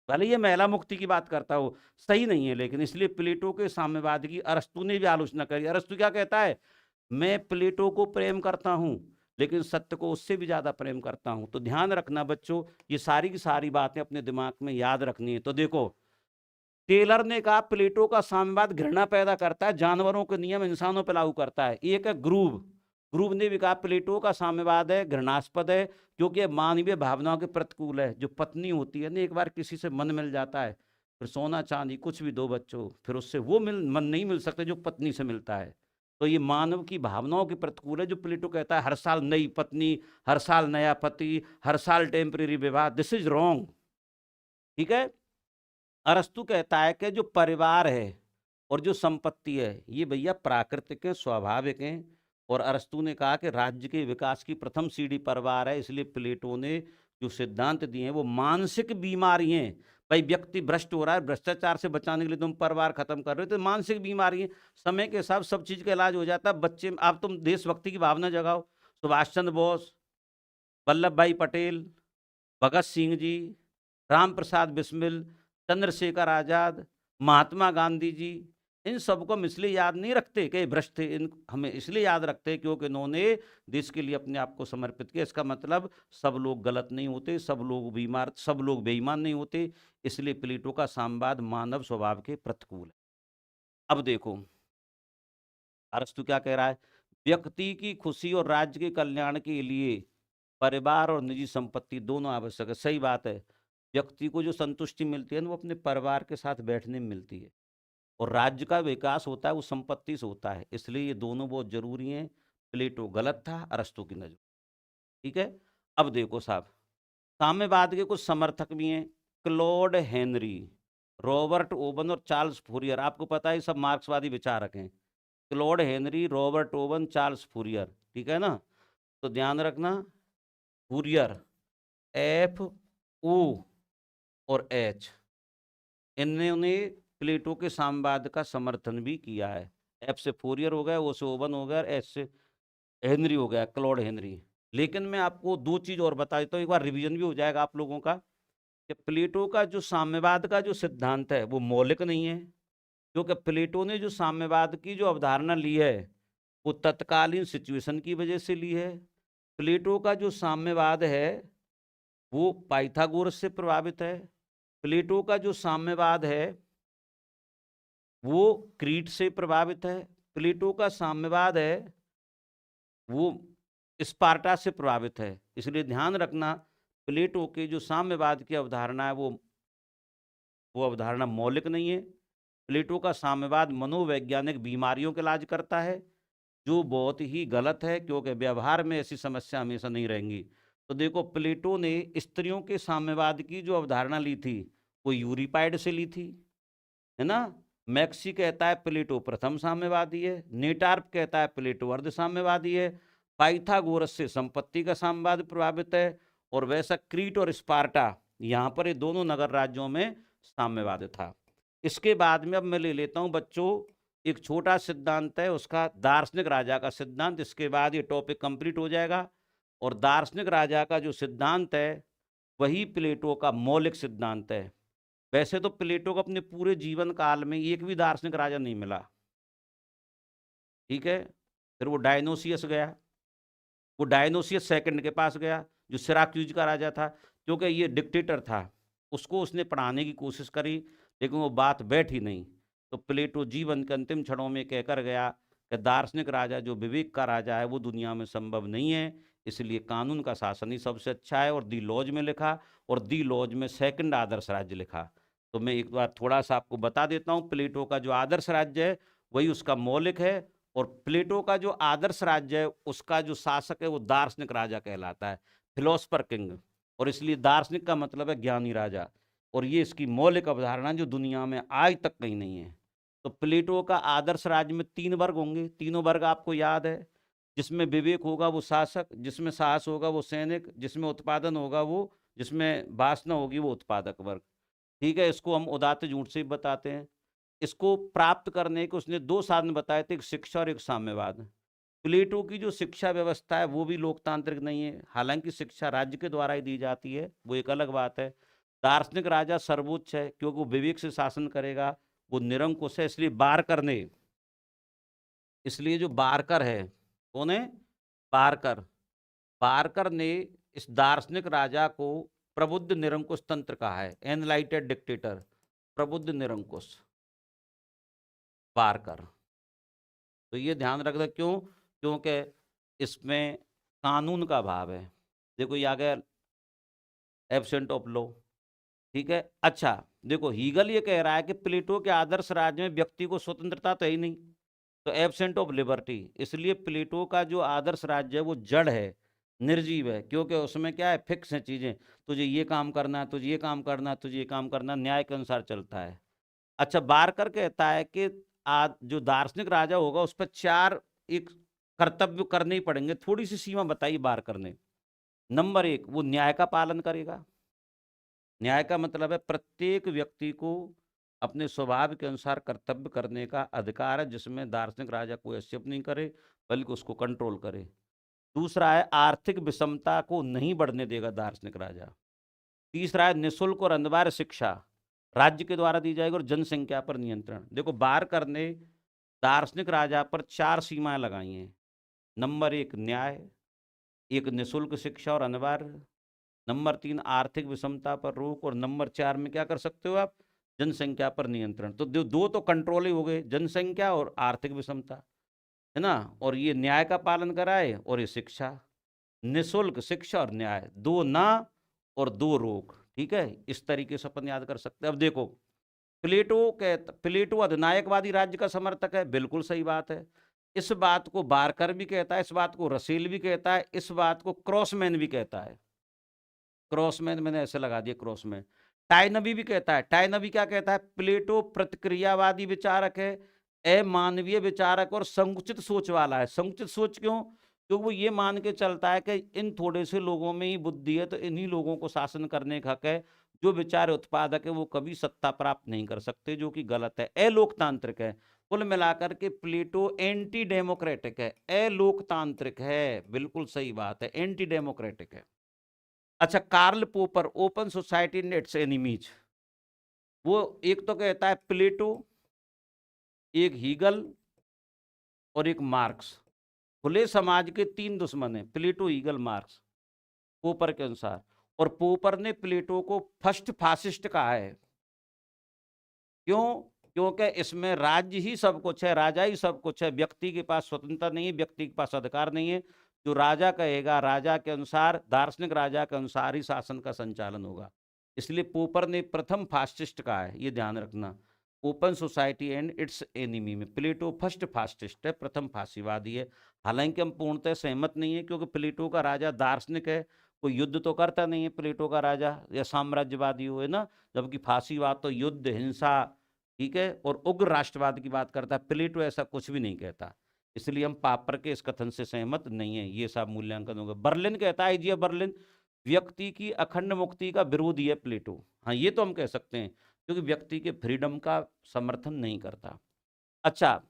भले ये महिला मुक्ति की बात करता हो, सही नहीं है, लेकिन इसलिए प्लेटो के साम्यवाद की अरस्तु ने भी आलोचना करी। अरस्तु क्या कहता है? मैं प्लेटो को प्रेम करता हूं, लेकिन सत्य को उससे भी ज्यादा प्रेम करता हूं। तो ध्यान रखना बच्चों, ये सारी की सारी बातें अपने दिमाग में याद रखनी है। तो देखो, टेलर ने कहा प्लेटो का साम्यवाद घृणा पैदा करता है, जानवरों के नियम इंसानों पर लागू करता है। एक है ग्रूव, ग्रूव ने भी कहा प्लेटो का साम्यवाद है घृणास्पद है, क्योंकि मानवीय भावनाओं के प्रतिकूल है। जो पत्नी होती है ना, एक बार किसी से मन मिल जाता है, फिर सोना चांदी कुछ भी दो बच्चों, फिर उससे वो मन नहीं मिल सकते जो पत्नी से मिलता है। तो ये मानव की भावनाओं के प्रतिकूल है। जो प्लेटो कहता है हर साल नई पत्नी, हर साल नया पति, हर साल टेम्परेरी विवाह, दिस इज रॉन्ग। ठीक है। अरस्तु कहता है कि जो परिवार है और जो संपत्ति है ये भैया प्राकृतिक है, स्वाभाविक है। और अरस्तु ने कहा कि राज्य के विकास की प्रथम सीढ़ी परिवार है। इसलिए प्लेटो ने जो सिद्धांत दिए हैं वो मानसिक बीमारी हैं। भाई व्यक्ति भ्रष्ट हो रहा है, भ्रष्टाचार से बचाने के लिए तुम परिवार खत्म कर रहे हो, तो मानसिक बीमारी है। समय के साथ सब चीज का इलाज हो जाता है। बच्चे आप तुम देशभक्ति की भावना जगाओ, सुभाष चंद्र बोस, वल्लभ भाई पटेल, भगत सिंह जी, राम प्रसाद बिस्मिल, चंद्रशेखर आजाद, महात्मा गांधी जी, इन सबको हम इसलिए याद नहीं रखते कि भ्रष्ट थे, इन हमें इसलिए याद रखते हैं क्योंकि इन्होंने देश के लिए अपने आप को समर्पित किया। इसका मतलब सब लोग गलत नहीं होते, सब लोग बीमार, सब लोग बेईमान नहीं होते। इसलिए प्लेटो का साम्यवाद मानव स्वभाव के प्रतिकूल है। अब देखो अरस्तु क्या कह रहा है? व्यक्ति की खुशी और राज्य के कल्याण के लिए परिवार और निजी संपत्ति दोनों आवश्यक है। सही बात है। व्यक्ति को जो संतुष्टि मिलती है ना वो अपने परिवार के साथ बैठने में मिलती है, और राज्य का विकास होता है वो संपत्ति से होता है। इसलिए ये दोनों बहुत जरूरी हैं। प्लेटो गलत था अरस्तु की नजर। ठीक है। अब देखो साहब, साम्यवाद के कुछ समर्थक भी हैं, क्लॉड हेनरी, रॉबर्ट ओवन और चार्ल्स फूरियर। आपको पता है सब मार्क्सवादी विचारक हैं। Claude Henry, Robert oven, Charles Fourier. ठीक है ना? तो ध्यान रखना, फूरियर FO और H, इन्होंने प्लेटो के साम्यवाद का समर्थन भी किया है। F से फूरियर हो गया, O से ओवन हो गया, और H से हेनरी हो गया, क्लॉड हेनरी। लेकिन मैं आपको दो चीज और बता देता हूँ, एक बार रिवीजन भी हो जाएगा आप लोगों का, कि प्लेटो का जो साम्यवाद का जो सिद्धांत है वो मौलिक नहीं है, क्योंकि प्लेटो ने जो साम्यवाद की जो अवधारणा ली है वो तत्कालीन सिचुएशन की वजह से ली है। प्लेटो का जो साम्यवाद है वो पाइथागोरस से प्रभावित है। प्लेटो का जो साम्यवाद है वो क्रीट से प्रभावित है। प्लेटो का साम्यवाद है वो स्पार्टा से प्रभावित है। इसलिए ध्यान रखना, प्लेटो के जो साम्यवाद की अवधारणा है वो अवधारणा मौलिक नहीं है। प्लेटो का साम्यवाद मनोवैज्ञानिक बीमारियों का इलाज करता है, जो बहुत ही गलत है, क्योंकि व्यवहार में ऐसी समस्या हमेशा नहीं रहेंगी। तो देखो प्लेटो ने स्त्रियों के साम्यवाद की जो अवधारणा ली थी वो यूरिपाइड से ली थी, है ना। मैक्सी कहता है प्लेटो प्रथम साम्यवादी है, नेटार्प कहता है प्लेटो अर्ध साम्यवादी है, पाइथागोरस से संपत्ति का साम्यवाद प्रभावित है, और वैसा क्रीट और स्पार्टा यहाँ पर ये दोनों नगर राज्यों में साम्यवाद था। इसके बाद में अब मैं ले लेता हूँ बच्चों एक छोटा सिद्धांत है उसका, दार्शनिक राजा का सिद्धांत। इसके बाद ये टॉपिक कंप्लीट हो जाएगा। और दार्शनिक राजा का जो सिद्धांत है वही प्लेटो का मौलिक सिद्धांत है। वैसे तो प्लेटो को अपने पूरे जीवन काल में एक भी दार्शनिक राजा नहीं मिला, ठीक है। फिर वो डायनोसियस गया, वो डायनोसियस सेकंड के पास गया जो सिराक्यूज का राजा था, क्योंकि ये डिक्टेटर था। उसको उसने पढ़ाने की कोशिश करी लेकिन वो बात बैठी नहीं। तो प्लेटो जीवन के अंतिम क्षणों में कहकर गया कि दार्शनिक राजा जो विवेक का राजा है वो दुनिया में संभव नहीं है, इसलिए कानून का शासन ही सबसे अच्छा है। और दी लॉज में लिखा, और दी लॉज में सेकंड आदर्श राज्य लिखा। तो मैं एक बार थोड़ा सा आपको बता देता हूँ, प्लेटो का जो आदर्श राज्य है वही उसका मौलिक है, और प्लेटो का जो आदर्श राज्य है उसका जो शासक है वो दार्शनिक राजा कहलाता है, फिलोसफर किंग। और इसलिए दार्शनिक का मतलब है ज्ञानी राजा, और ये इसकी मौलिक अवधारणा जो दुनिया में आज तक कहीं नहीं है। तो प्लेटो का आदर्श राज्य में 3 वर्ग होंगे, तीनों वर्ग आपको याद है। जिसमें विवेक होगा वो शासक, जिसमें साहस होगा वो सैनिक, जिसमें उत्पादन होगा वो, जिसमें वासना होगी वो उत्पादक वर्ग, ठीक है। इसको हम उदात्त झूठ से बताते हैं। इसको प्राप्त करने के उसने 2 साधन बताए थे, एक शिक्षा और एक साम्यवाद। प्लेटो की जो शिक्षा व्यवस्था है वो भी लोकतांत्रिक नहीं है, हालांकि शिक्षा राज्य के द्वारा ही दी जाती है, वो एक अलग बात है। दार्शनिक राजा सर्वोच्च है क्योंकि वो विवेक से शासन करेगा, वो निरंकुश है। इसलिए बारकर ने, इसलिए जो बारकर है, कौन है? बारकर। बारकर ने इस दार्शनिक राजा को प्रबुद्ध निरंकुश तंत्र कहा है, एनलाइटेड डिक्टेटर, प्रबुद्ध निरंकुश, बारकर। तो ये ध्यान रखना, क्यों? क्योंकि इसमें कानून का भाव है। देखो ये आ गया एब्सेंट ऑफ लॉ, ठीक है। अच्छा देखो हीगल ये कह रहा है कि प्लेटो के आदर्श राज्य में व्यक्ति को स्वतंत्रता तो है ही नहीं, तो एब्सेंट ऑफ लिबर्टी। इसलिए प्लेटो का जो आदर्श राज्य है वो जड़ है, निर्जीव है, क्योंकि उसमें क्या है, फिक्स है चीजें, तुझे ये काम करना है, तुझे ये काम करना है, तुझे ये काम करना, न्याय के अनुसार चलता है। अच्छा बारकर कहता है कि जो दार्शनिक राजा होगा उस पर 4 एक कर्तव्य करने ही पड़ेंगे। थोड़ी सी सीमा बताई बारकर ने। नंबर 1, वो न्याय का पालन करेगा। न्याय का मतलब है प्रत्येक व्यक्ति को अपने स्वभाव के अनुसार कर्तव्य करने का अधिकार है, जिसमें दार्शनिक राजा कोई हस्तक्षेप नहीं करे बल्कि उसको कंट्रोल करे। दूसरा है आर्थिक विषमता को नहीं बढ़ने देगा दार्शनिक राजा। तीसरा है निःशुल्क और अनिवार्य शिक्षा राज्य के द्वारा दी जाएगी, और जनसंख्या पर नियंत्रण। देखो बारकर ने दार्शनिक राजा पर 4 सीमाएं लगाई हैं। नंबर 1 न्याय, एक निःशुल्क शिक्षा और अनिवार्य, नंबर 3 आर्थिक विषमता पर रोक, और नंबर 4 में क्या कर सकते हो आप, जनसंख्या पर नियंत्रण। तो दो तो कंट्रोल ही हो गए, जनसंख्या और आर्थिक विषमता, है ना। और ये न्याय का पालन कराए, और ये शिक्षा, निःशुल्क शिक्षा और न्याय, 2 ना और 2 रोक, ठीक है। इस तरीके से अपन याद कर सकते हैं। अब देखो प्लेटो अधिनायकवादी राज्य का समर्थक है, बिल्कुल सही बात है। इस बात को बारकर भी कहता है, इस बात को रसेल भी कहता है, इस बात को क्रॉसमैन भी कहता है। क्रॉसमैन मैंने ऐसे लगा दिया, क्रॉसमैन। टाइनबी भी कहता है। टाइनबी क्या कहता है? प्लेटो प्रतिक्रियावादी विचारक है, अमानवीय विचारक और संकुचित सोच वाला है। संकुचित सोच क्यों? क्योंकि वो ये मान के चलता है कि इन थोड़े से लोगों में ही बुद्धि है, तो इन्हीं लोगों को शासन करने का हक है। जो विचार उत्पादक है वो कभी सत्ता प्राप्त नहीं कर सकते, जो कि गलत है, अलोकतांत्रिक है। कुल मिलाकर के प्लेटो एंटी डेमोक्रेटिक है, अलोकतांत्रिक है, बिल्कुल सही बात है, एंटी डेमोक्रेटिक है। अच्छा कार्ल पोपर, open society and its enemies, वो एक तो कहता है प्लेटो, एक हीगल और एक मार्क्स, खुले समाज के 3 दुश्मन हैं, प्लेटो, हीगल, मार्क्स, पोपर के अनुसार। और पोपर ने प्लेटो को फर्स्ट फासिस्ट कहा है। क्यों? क्योंकि इसमें राज्य ही सब कुछ है, राजा ही सब कुछ है, व्यक्ति के पास स्वतंत्रता नहीं है, व्यक्ति के पास अधिकार नहीं है। जो राजा कहेगा, राजा के अनुसार, दार्शनिक राजा के अनुसार ही शासन का संचालन होगा। इसलिए पोपर ने प्रथम फासिस्ट कहा है, ये ध्यान रखना। Open society and it's enemy में प्लेटो फर्स्ट फासिस्ट है, प्रथम फासीवादी है। हालांकि हम पूर्णतः सहमत नहीं है, क्योंकि प्लेटो का राजा दार्शनिक है, कोई युद्ध तो करता नहीं है प्लेटो का राजा या साम्राज्यवादी हो, है ना, जबकि फांसीवाद तो युद्ध, हिंसा, ठीक है, और उग्र राष्ट्रवाद की बात करता है। प्लेटो ऐसा कुछ भी नहीं कहता, इसलिए हम पापर के इस कथन से सहमत नहीं है। ये सब मूल्यांकन होगा। बर्लिन कहता है, जी बर्लिन व्यक्ति की अखंड मुक्ति का विरोधी है प्लेटो। हाँ, ये तो हम कह सकते हैं, क्योंकि व्यक्ति के फ्रीडम का समर्थन नहीं करता। अच्छा,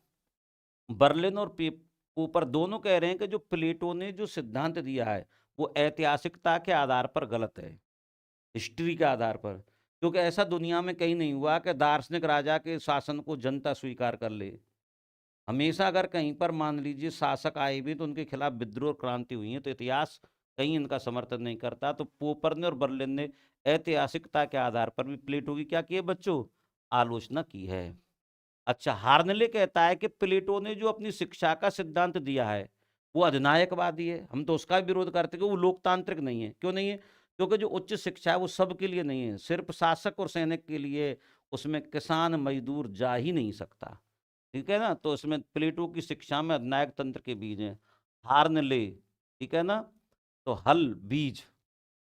बर्लिन और पोपर दोनों कह रहे हैं कि जो प्लेटो ने जो सिद्धांत दिया है वो ऐतिहासिकता के आधार पर गलत है, हिस्ट्री के आधार पर, क्योंकि ऐसा दुनिया में कहीं नहीं हुआ कि दार्शनिक राजा के शासन को जनता स्वीकार कर ले। हमेशा अगर कहीं पर मान लीजिए शासक आए भी तो उनके खिलाफ विद्रोह और क्रांति हुई है, तो इतिहास कहीं इनका समर्थन नहीं करता। तो पोपर ने और बर्लिन ने ऐतिहासिकता के आधार पर भी प्लेटो की क्या की है बच्चों, आलोचना की है। अच्छा, हार्नले कहता है कि प्लेटो ने जो अपनी शिक्षा का सिद्धांत दिया है वो अधिनायकवादी है। हम तो उसका विरोध करते हैं कि वो लोकतांत्रिक नहीं है। क्यों नहीं है? क्योंकि जो उच्च शिक्षा है वो सबके लिए नहीं है, सिर्फ शासक और सैनिक के लिए। उसमें किसान मजदूर जा ही नहीं सकता, ठीक है ना। तो इसमें प्लेटो की शिक्षा में अधिनायक तंत्र के बीज हैं। हार्नले, ठीक है ना, तो हल बीज,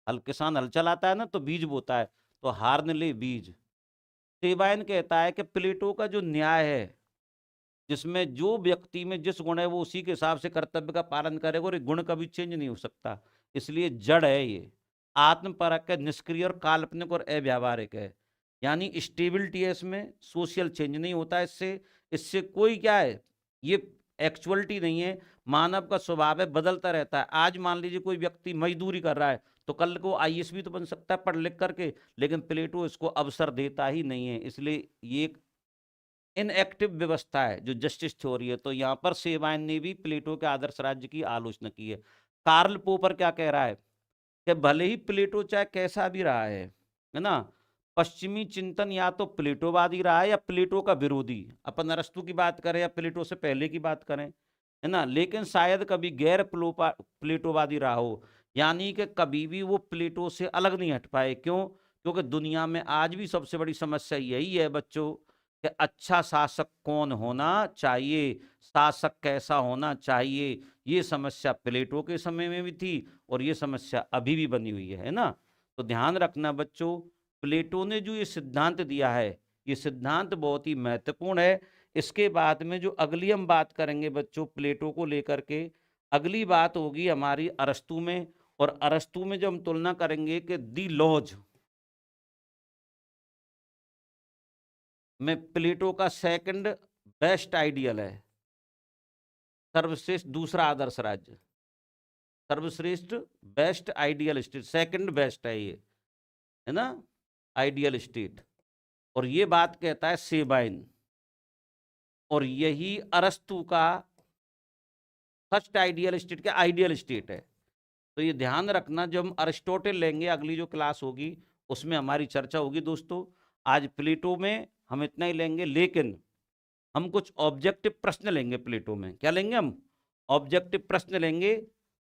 हल किसान हल चलाता है ना तो बीज बोता है, तो हार्नले बीज। सेबायन कहता है कि प्लेटो का जो न्याय है, जिसमें जो व्यक्ति में जिस गुण है वो उसी के हिसाब से कर्तव्य का पालन करेगा, और ये गुण कभी चेंज नहीं हो सकता, इसलिए जड़ है ये। आत्मपरक है, निष्क्रिय और काल्पनिक और अव्यावहारिक है, यानी स्टेबिलिटी है इसमें, सोशल चेंज नहीं होता इससे। इससे कोई क्या है, ये एक्चुअलिटी नहीं है, मानव का स्वभाव है, बदलता रहता है। आज मान लीजिए कोई व्यक्ति मजदूरी कर रहा है तो कल को आईएएस भी तो बन सकता है पढ़ लिख करके, लेकिन प्लेटो इसको अवसर देता ही नहीं है। इसलिए ये एक इनएक्टिव व्यवस्था है जो जस्टिस थ्योरी है। तो यहाँ पर सेवाइन ने भी प्लेटो के आदर्श राज्य की आलोचना की है। कार्ल पोपर क्या कह रहा है कि भले ही प्लेटो चाहे कैसा भी रहा है ना, पश्चिमी चिंतन या तो प्लेटोवादी रहा है या प्लेटो का विरोधी। अपन अरस्तु की बात करें या प्लेटो से पहले की बात करें, है ना, लेकिन शायद कभी गैर प्लेटोवादी रहा हो, यानी कि कभी भी वो प्लेटो से अलग नहीं हट पाए। क्यों? क्योंकि दुनिया में आज भी सबसे बड़ी समस्या यही है बच्चों कि अच्छा शासक कौन होना चाहिए, शासक कैसा होना चाहिए। ये समस्या प्लेटो के समय में भी थी और ये समस्या अभी भी बनी हुई है ना। तो ध्यान रखना बच्चों, प्लेटो ने जो ये सिद्धांत दिया है, ये सिद्धांत बहुत ही महत्वपूर्ण है। इसके बाद में जो अगली हम बात करेंगे बच्चों प्लेटो को लेकर के, अगली बात होगी हमारी अरस्तु में। और अरस्तु में जब हम तुलना करेंगे कि दी लॉज में प्लेटो का सेकंड बेस्ट आइडियल है, सर्वश्रेष्ठ दूसरा आदर्श राज्य, सर्वश्रेष्ठ best ideal state, second best है ये, है ना, आइडियल स्टेट। और ये बात कहता है सेबाइन, और यही अरस्तु का फर्स्ट आइडियल स्टेट क्या आइडियल स्टेट है। तो ये ध्यान रखना, जब हम अरिस्टोटल लेंगे अगली जो क्लास होगी उसमें हमारी चर्चा होगी दोस्तों। आज प्लेटो में हम इतना ही लेंगे, लेकिन हम कुछ ऑब्जेक्टिव प्रश्न लेंगे प्लेटो में। क्या लेंगे हम? ऑब्जेक्टिव प्रश्न लेंगे।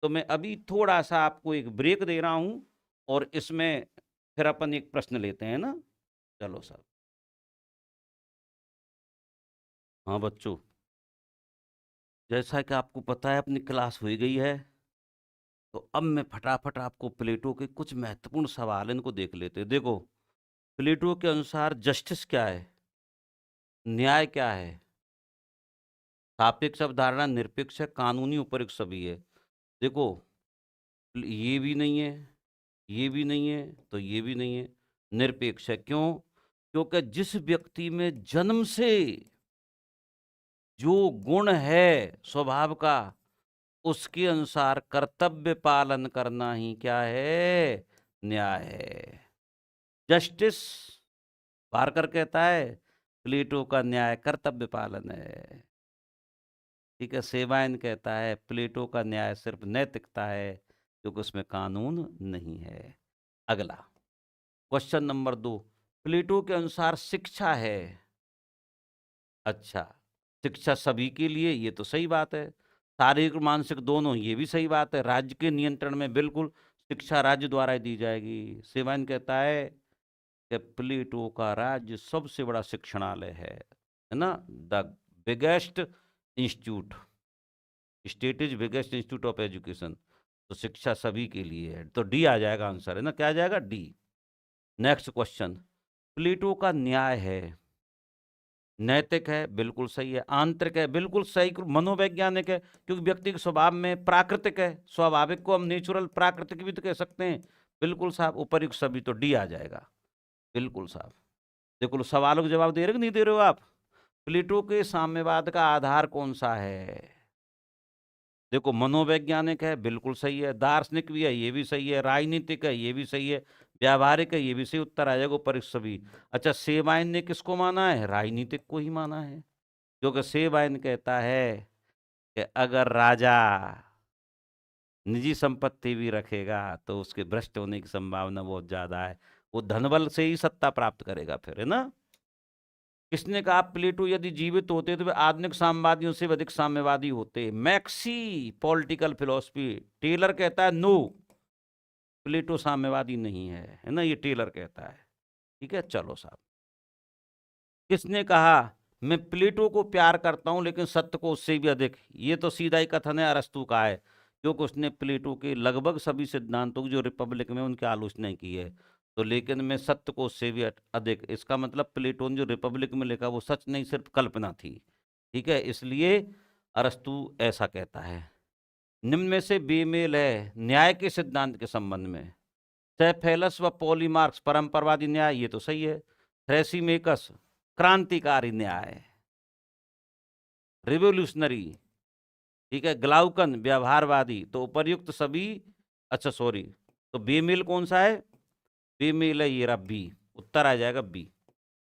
तो मैं अभी थोड़ा सा आपको एक ब्रेक दे रहा हूं और इसमें फिर अपन एक प्रश्न लेते हैं ना। चलो साहब। हाँ बच्चों, जैसा कि आपको पता है अपनी क्लास हो गई है, तो अब मैं फटाफट आपको प्लेटो के कुछ महत्वपूर्ण सवाल इनको देख लेते हैं। देखो, प्लेटो के अनुसार जस्टिस क्या है, न्याय क्या है, सापेक्ष अवधारणा निरपेक्ष है, कानूनी उपयुक्त सभी है। देखो, ये भी नहीं है, ये भी नहीं है, तो ये भी नहीं है, निरपेक्ष है। क्यों? क्योंकि जिस व्यक्ति में जन्म से जो गुण है स्वभाव का, उसके अनुसार कर्तव्य पालन करना ही क्या है, न्याय है। जस्टिस, पार्कर कहता है, प्लेटो का न्याय कर्तव्य पालन है। ठीक है, सेवाइन कहता है प्लेटो का न्याय सिर्फ नैतिकता है, क्योंकि उसमें कानून नहीं है। अगला क्वेश्चन नंबर 2, प्लेटो के अनुसार शिक्षा है। अच्छा, शिक्षा सभी के लिए, ये तो सही बात है। शारीरिक मानसिक दोनों, ये भी सही बात है। राज्य के नियंत्रण में बिल्कुल, शिक्षा राज्य द्वारा ही दी जाएगी। सेवाइन कहता है कि प्लेटो का राज्य सबसे बड़ा शिक्षणालय है ना, the biggest institute, state is biggest institute of education. तो शिक्षा सभी के लिए है, तो डी आ जाएगा आंसर, है ना, क्या आ जाएगा, डी। नेक्स्ट क्वेश्चन, प्लेटो का न्याय है, नैतिक है, बिल्कुल सही है, आंतरिक है, बिल्कुल सही, मनोवैज्ञानिक है, क्योंकि व्यक्ति के स्वभाव में, प्राकृतिक है, स्वाभाविक को हम नेचुरल, प्राकृतिक भी तो कह सकते हैं, बिल्कुल साहब, उपर्युक्त सभी, तो डी आ जाएगा, बिल्कुल साहब। देखो सवालों के जवाब दे रहे हो कि नहीं दे रहे हो आप। प्लेटो के साम्यवाद का आधार कौन सा है? देखो मनोवैज्ञानिक है, बिल्कुल सही है, दार्शनिक भी है, ये भी सही है, राजनीतिक है, ये भी सही है, व्यावहारिक है, ये भी सही उत्तर आ जाएगा, उपर्युक्त सभी। अच्छा, सेबाइन ने किसको माना है? राजनीतिक को ही माना है, क्योंकि सेबाइन कहता है कि अगर राजा निजी संपत्ति भी रखेगा तो उसके भ्रष्ट होने की संभावना बहुत ज्यादा है, वो धनबल से ही सत्ता प्राप्त करेगा फिर, है ना। किसने कहा प्लेटो यदि जीवित होते तो वे आधुनिक साम्यवादियों से अधिक साम्यवादी होते? Maxi political philosophy. टेलर कहता है नो, प्लेटो साम्यवादी नहीं है ना, ये टेलर कहता है। ठीक है, चलो साहब। किसने कहा मैं प्लेटो को प्यार करता हूं लेकिन सत्य को उससे भी अधिक? ये तो सीधा ही कथन है, अरस्तु का है, क्योंकि उसने प्लेटो के लगभग सभी सिद्धांतों की जो रिपब्लिक में उनकी आलोचना की है। तो लेकिन मैं सत्य को उससे भी अधिक, इसका मतलब प्लेटो ने जो रिपब्लिक में लिखा वो सच नहीं, सिर्फ कल्पना थी। ठीक है, इसलिए अरस्तु ऐसा कहता है। निम्न में से बेमेल है न्याय के सिद्धांत के संबंध में। सेफेलस व पॉलीमार्क्स परंपरावादी न्याय, ये तो सही है। थ्रेसिमेकस क्रांतिकारी न्याय, रिवोल्यूशनरी। ठीक है, ग्लाउकन व्यवहारवादी, तो उपर्युक्त सभी। अच्छा सॉरी, तो बेमेल कौन सा है? बेमेल है ये रहा बी, उत्तर आ जाएगा बी।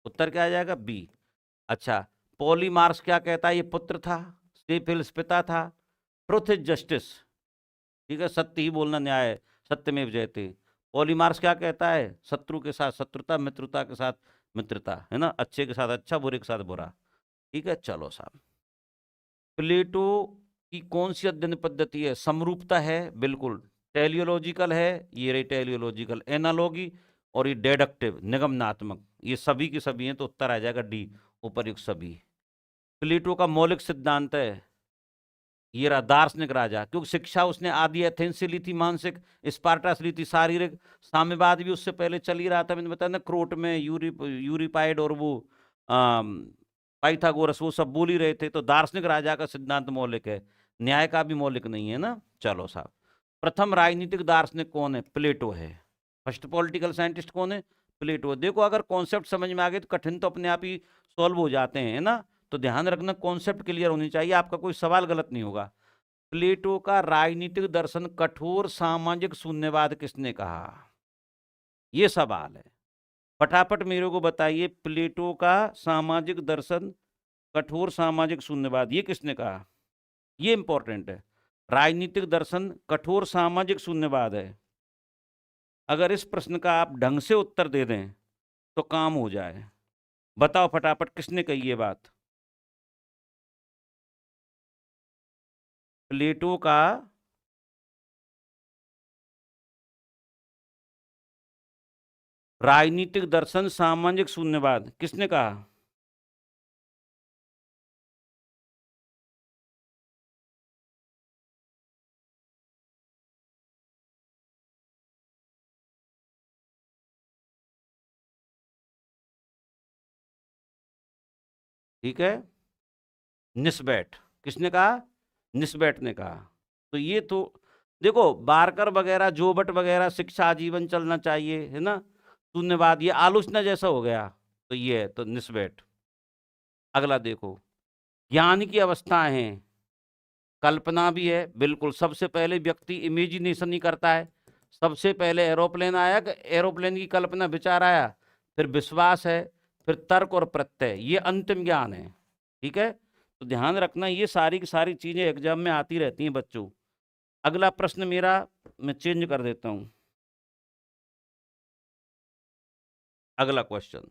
उत्तर क्या आ जाएगा? बी। अच्छा, पॉलीमार्क्स क्या कहता है? ये पुत्र था, सेफेलस पिता था। ट्रुथ इज जस्टिस, ठीक है, सत्य ही बोलना न्याय है, सत्यमेव जयते। पॉलीमार्क्स क्या कहता है? शत्रु के साथ शत्रुता, मित्रता के साथ मित्रता, है ना, अच्छे के साथ अच्छा, बुरे के साथ बुरा। ठीक है, चलो साहब। प्लेटो की कौन सी अध्ययन पद्धति है? समरूपता है, बिल्कुल। टेलियोलॉजिकल है, ये रही टेलियोलॉजिकल। एनालॉगी और ये डेडक्टिव, निगमनात्मक, ये सभी की सभी हैं, तो उत्तर आ जाएगा डी, उपर्युक्त सभी। प्लेटो का मौलिक सिद्धांत है, ये रहा दार्शनिक राजा, क्योंकि शिक्षा उसने आदि एथेंस से ली थी, मानसिक स्पार्टा से ली थी, शारीरिक साम्यवाद भी उससे पहले चल ही रहा था, मैंने बताया ना, क्रोट में यूरिपाइड और वो पाइथागोरस, वो सब बोल ही रहे थे। तो दार्शनिक राजा का सिद्धांत मौलिक है, न्याय का भी मौलिक नहीं है ना। चलो साहब, प्रथम राजनीतिक दार्शनिक कौन है? प्लेटो है। फर्स्ट पॉलिटिकल साइंटिस्ट कौन है? प्लेटो। देखो अगर कॉन्सेप्ट समझ में आ गए तो कठिन तो अपने आप ही सॉल्व हो जाते हैं, है ना। तो ध्यान रखना, कॉन्सेप्ट क्लियर होनी चाहिए, आपका कोई सवाल गलत नहीं होगा। प्लेटो का राजनीतिक दर्शन कठोर सामाजिक शून्यवाद किसने कहा? ये सवाल है, फटाफट मेरे को बताइए। प्लेटो का सामाजिक दर्शन कठोर सामाजिक शून्यवाद, ये किसने कहा? ये इंपॉर्टेंट है, राजनीतिक दर्शन कठोर सामाजिक शून्यवाद है। अगर इस प्रश्न का आप ढंग से उत्तर दे दें तो काम हो जाए। बताओ फटाफट, किसने कही ये बात? प्लेटो का राजनीतिक दर्शन सामाजिक शून्यवाद किसने कहा? ठीक है, निस्बेट। किसने कहा? निस्बेट ने कहा। तो ये तो देखो, बारकर वगैरह, जोबट वगैरह, शिक्षा आजीवन चलना चाहिए, है ना, शून्यवाद, ये आलोचना जैसा हो गया, तो ये है, तो निस्बेट। अगला देखो, ज्ञान की अवस्थाएं हैं, कल्पना भी है, बिल्कुल। सबसे पहले व्यक्ति इमेजिनेशन ही करता है, सबसे पहले एरोप्लेन आया, एरोप्लेन की कल्पना विचार आया, फिर विश्वास है, फिर तर्क और प्रत्यय, ये अंतिम ज्ञान है। ठीक है, तो ध्यान रखना, ये सारी की सारी चीजें एग्जाम में आती रहती हैं बच्चों। अगला प्रश्न मेरा मैं चेंज कर देता हूं। अगला क्वेश्चन,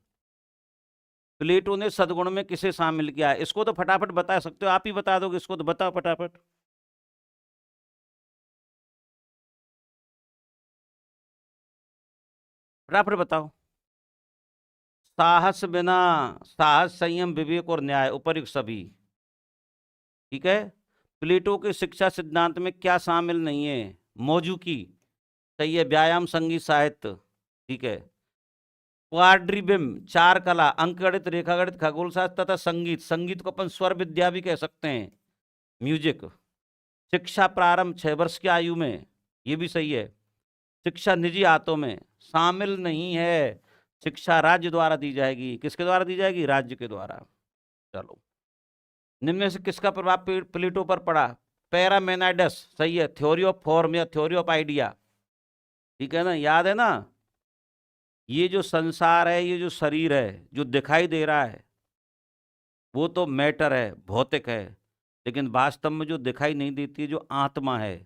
प्लेटो ने सद्गुण में किसे शामिल किया है? इसको तो फटाफट बता सकते हो, आप ही बता दोगे इसको, तो बताओ फटाफट। फटाफट बताओ। साहस बिना, साहस, संयम, विवेक और न्याय, उपर्युक्त सभी। ठीक है, प्लेटो के शिक्षा सिद्धांत में क्या शामिल नहीं है? मौजूकी, सही है। व्यायाम, संगीत, साहित्य, ठीक है। क्वाड्रिबिम, चार कला, अंकगणित, रेखागणित, खगोल शास्त्र तथा संगीत। संगीत को अपन स्वर विद्या भी कह सकते हैं, म्यूजिक। शिक्षा प्रारंभ 6 वर्ष की आयु में, ये भी सही है। शिक्षा निजी हाथों में शामिल नहीं है, शिक्षा राज्य द्वारा दी जाएगी। किसके द्वारा दी जाएगी? राज्य के द्वारा। चलो, निम्न में से किसका प्रभाव प्लेटो पर पड़ा? पैरामेनाइडस, सही है। थ्योरी ऑफ फॉर्म या थ्योरी ऑफ आइडिया, ठीक है ना, याद है ना। ये जो संसार है, ये जो शरीर है, जो दिखाई दे रहा है, वो तो मैटर है, भौतिक है। लेकिन वास्तव में जो दिखाई नहीं देती है, जो आत्मा है,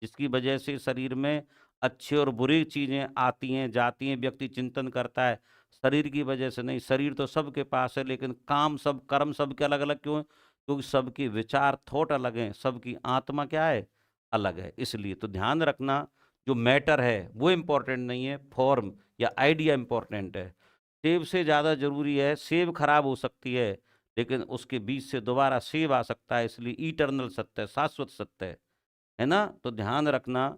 जिसकी वजह से शरीर में अच्छी और बुरी चीजें आती हैं, जाती हैं, व्यक्ति चिंतन करता है, शरीर की वजह से नहीं। शरीर तो सबके पास है, लेकिन काम सब, कर्म सबके अलग अलग क्यों है? क्योंकि सबके विचार, थॉट अलग हैं, सबकी आत्मा क्या है? अलग है। इसलिए तो ध्यान रखना, जो मैटर है वो इम्पोर्टेंट नहीं है, फॉर्म या आइडिया इम्पोर्टेंट है। सेब से ज़्यादा जरूरी है, सेब खराब हो सकती है, लेकिन उसके बीच से दोबारा सेब आ सकता है, इसलिए इटर्नल सत्य है, शाश्वत सत्य है ना। तो ध्यान रखना,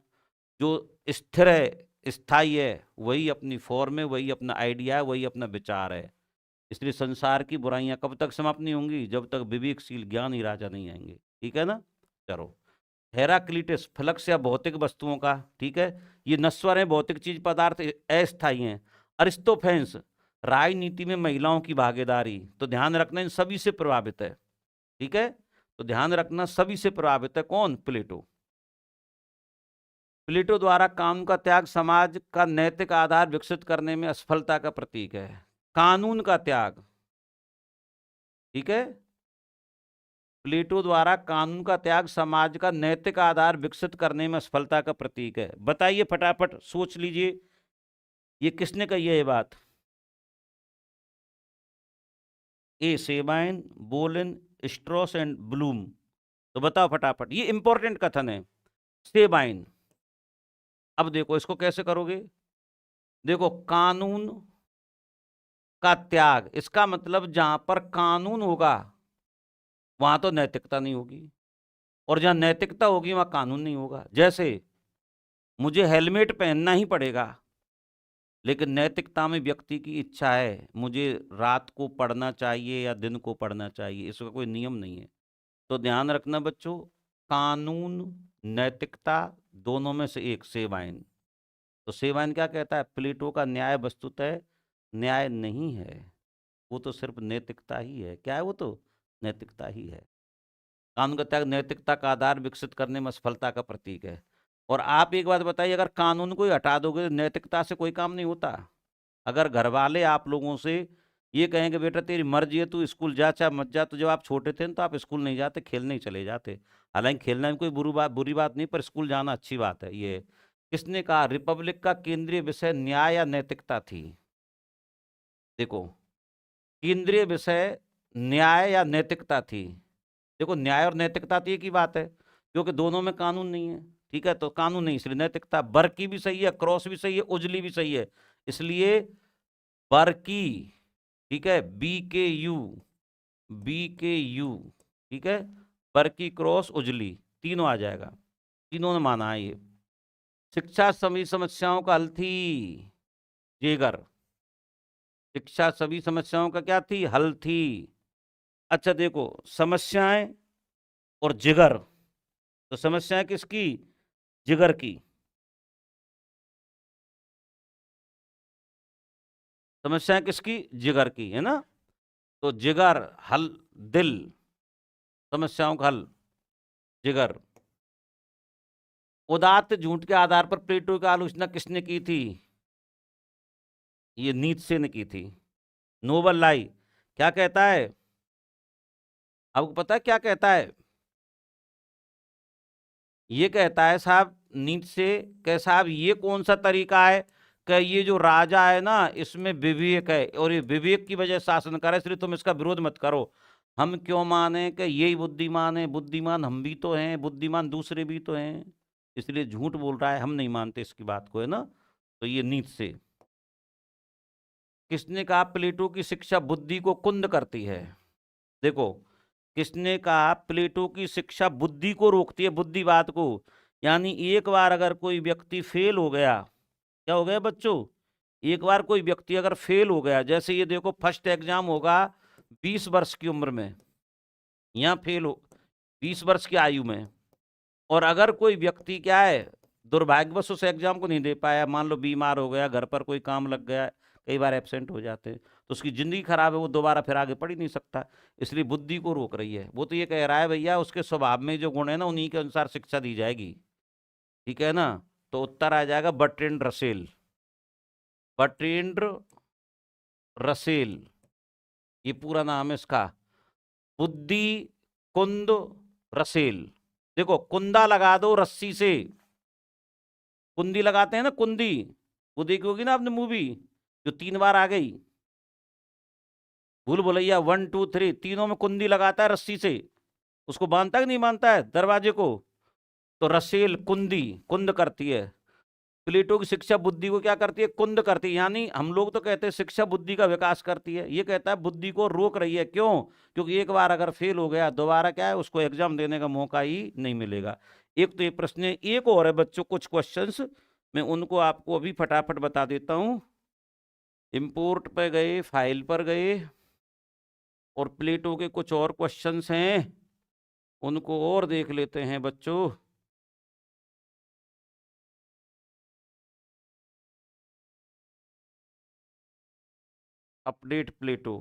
जो स्थिर है, स्थायी है, वही अपनी फॉर्म है, वही अपना आइडिया है, वही अपना विचार है। इसलिए संसार की बुराइयां कब तक समाप्त नहीं होंगी? जब तक विवेकशील ज्ञानी राजा नहीं आएंगे, ठीक है ना। चलो, हेराक्लिटस, फ्लक्स या भौतिक वस्तुओं का, ठीक है। ये नश्वर है, भौतिक चीज पदार्थ अस्थायी हैं। अरिस्टोफेंस, राजनीति में महिलाओं की भागीदारी। तो ध्यान रखना, इन सभी से प्रभावित है, ठीक है। तो ध्यान रखना, सभी से प्रभावित है। कौन? प्लेटो। प्लेटो द्वारा कानून का त्याग समाज का नैतिक आधार विकसित करने में असफलता का प्रतीक है। कानून का त्याग, ठीक है। प्लेटो द्वारा कानून का त्याग समाज का नैतिक आधार विकसित करने में असफलता का प्रतीक है। बताइए, फटाफट सोच लीजिए, ये किसने कही है ये बात? A Sabine, Bolin, Strauss and Bloom. तो बताओ फटाफट, ये इंपॉर्टेंट कथन है, सेबाइन। अब देखो इसको कैसे करोगे। देखो, कानून का त्याग, इसका मतलब जहां पर कानून होगा वहां तो नैतिकता नहीं होगी, और जहां नैतिकता होगी वहां कानून नहीं होगा। जैसे मुझे हेलमेट पहनना ही पड़ेगा, लेकिन नैतिकता में व्यक्ति की इच्छा है, मुझे रात को पढ़ना चाहिए या दिन को पढ़ना चाहिए, इसका कोई नियम नहीं है। तो ध्यान रखना बच्चों, कानून, नैतिकता, दोनों में से एक, सेवाइन। तो सेवाइन क्या कहता है? प्लेटो का न्याय वस्तुतः न्याय नहीं है, वो तो सिर्फ नैतिकता ही है। क्या है वो? तो नैतिकता ही है। कानून का त्याग नैतिकता का आधार विकसित करने में सफलता का प्रतीक है। और आप एक बात बताइए, अगर कानून को ही हटा दोगे तो नैतिकता से कोई काम नहीं होता। अगर घर वाले आप लोगों से ये कहेंगे बेटा तेरी मर्जी है, तू स्कूल जा चाहे मत जा, तो जब आप छोटे थे तो आप स्कूल नहीं जाते, खेलने ही चले जाते। हालांकि खेलना में कोई बुरी बात नहीं, पर स्कूल जाना अच्छी बात है। ये किसने कहा? रिपब्लिक का केंद्रीय विषय न्याय या नैतिकता थी। देखो, केंद्रीय विषय न्याय या नैतिकता थी। देखो, न्याय और नैतिकता तो एक ही बात है, क्योंकि दोनों में कानून नहीं है, ठीक है। तो कानून नहीं, इसलिए नैतिकता। बर्की भी सही है, क्रॉस भी सही है, उजली भी सही है, इसलिए बर्की, ठीक है। बी के यू, ठीक है। बर्की, क्रॉस, उजली, तीनों आ जाएगा, तीनों ने माना है ये। शिक्षा सभी समस्याओं का हल थी, जेगर। शिक्षा सभी समस्याओं का क्या थी? हल थी। अच्छा देखो, समस्याएं और जिगर। तो समस्याएं किसकी? जिगर की। समस्याएं किसकी? जिगर की, है ना। तो जिगर, हल, दिल, समस्याओं का हल, जिगर। उदात्त झूठ के आधार पर प्लेटो की आलोचना किसने की थी? ये नीत्शे ने की थी। नोबल लाई क्या कहता है? आपको पता है क्या कहता है? ये कहता है साहब, नीत्शे कह साहब, ये कौन सा तरीका है कि ये जो राजा है ना, इसमें विवेक है, और ये विवेक की वजह से शासन करे, इसलिए तुम इसका विरोध मत करो। हम क्यों माने कि यही बुद्धिमान है? बुद्धिमान हम भी तो हैं, बुद्धिमान दूसरे भी तो हैं, इसलिए झूठ बोल रहा है, हम नहीं मानते इसकी बात को, है ना। तो ये नीत्शे। किसने कहा प्लेटो की शिक्षा बुद्धि को कुंद करती है? देखो, किसने कहा प्लेटो की शिक्षा बुद्धि को रोकती है, बुद्धिवाद को? यानी एक बार अगर कोई व्यक्ति फेल हो गया, क्या हो गया बच्चों, एक बार कोई व्यक्ति अगर फेल हो गया, जैसे ये देखो फर्स्ट एग्जाम होगा 20 वर्ष की उम्र में, यहाँ फेल हो 20 वर्ष की आयु में, और अगर कोई व्यक्ति क्या है दुर्भाग्यवश उस एग्जाम को नहीं दे पाया, मान लो बीमार हो गया, घर पर कोई काम लग गया, कई बार एब्सेंट हो जाते हैं, तो उसकी जिंदगी खराब है, वो दोबारा फिर आगे पढ़ ही नहीं सकता, इसलिए बुद्धि को रोक रही है। वो तो ये कह रहा है भैया उसके स्वभाव में जो गुण है ना उन्हीं के अनुसार शिक्षा दी जाएगी, ठीक है ना। तो उत्तर आ जाएगा बर्ट्रैंड रसेल, बर्ट्रैंड रसेल, ये पूरा नाम है इसका, बुद्धि कुंद रसेल। देखो कुंदा लगा दो रस्सी से, कुंदी लगाते हैं ना, कुंदी, वो देखी होगी ना आपने मूवी, जो 3 बार आ गई, भूल भुलैया 1 2 3, तीनों में कुंदी लगाता है रस्सी से, उसको बांधता है कि नहीं बांधता है दरवाजे को, तो रसेल कुंदी, कुंद करती है। प्लेटो की शिक्षा बुद्धि को क्या करती है, कुंद करती है। यानी हम लोग तो कहते हैं शिक्षा बुद्धि का विकास करती है, ये कहता है बुद्धि को रोक रही है। क्यों? क्योंकि एक बार अगर फेल हो गया दोबारा क्या है उसको एग्जाम देने का मौका ही नहीं मिलेगा। एक तो ये प्रश्न है, एक और है बच्चों कुछ क्वेश्चंस, मैं उनको आपको अभी फटाफट बता देता हूं। इंपोर्ट पे गए, फाइल पर गए, और प्लेटो के कुछ और क्वेश्चंस हैं उनको और देख लेते हैं बच्चों। अपडेट प्लेटो,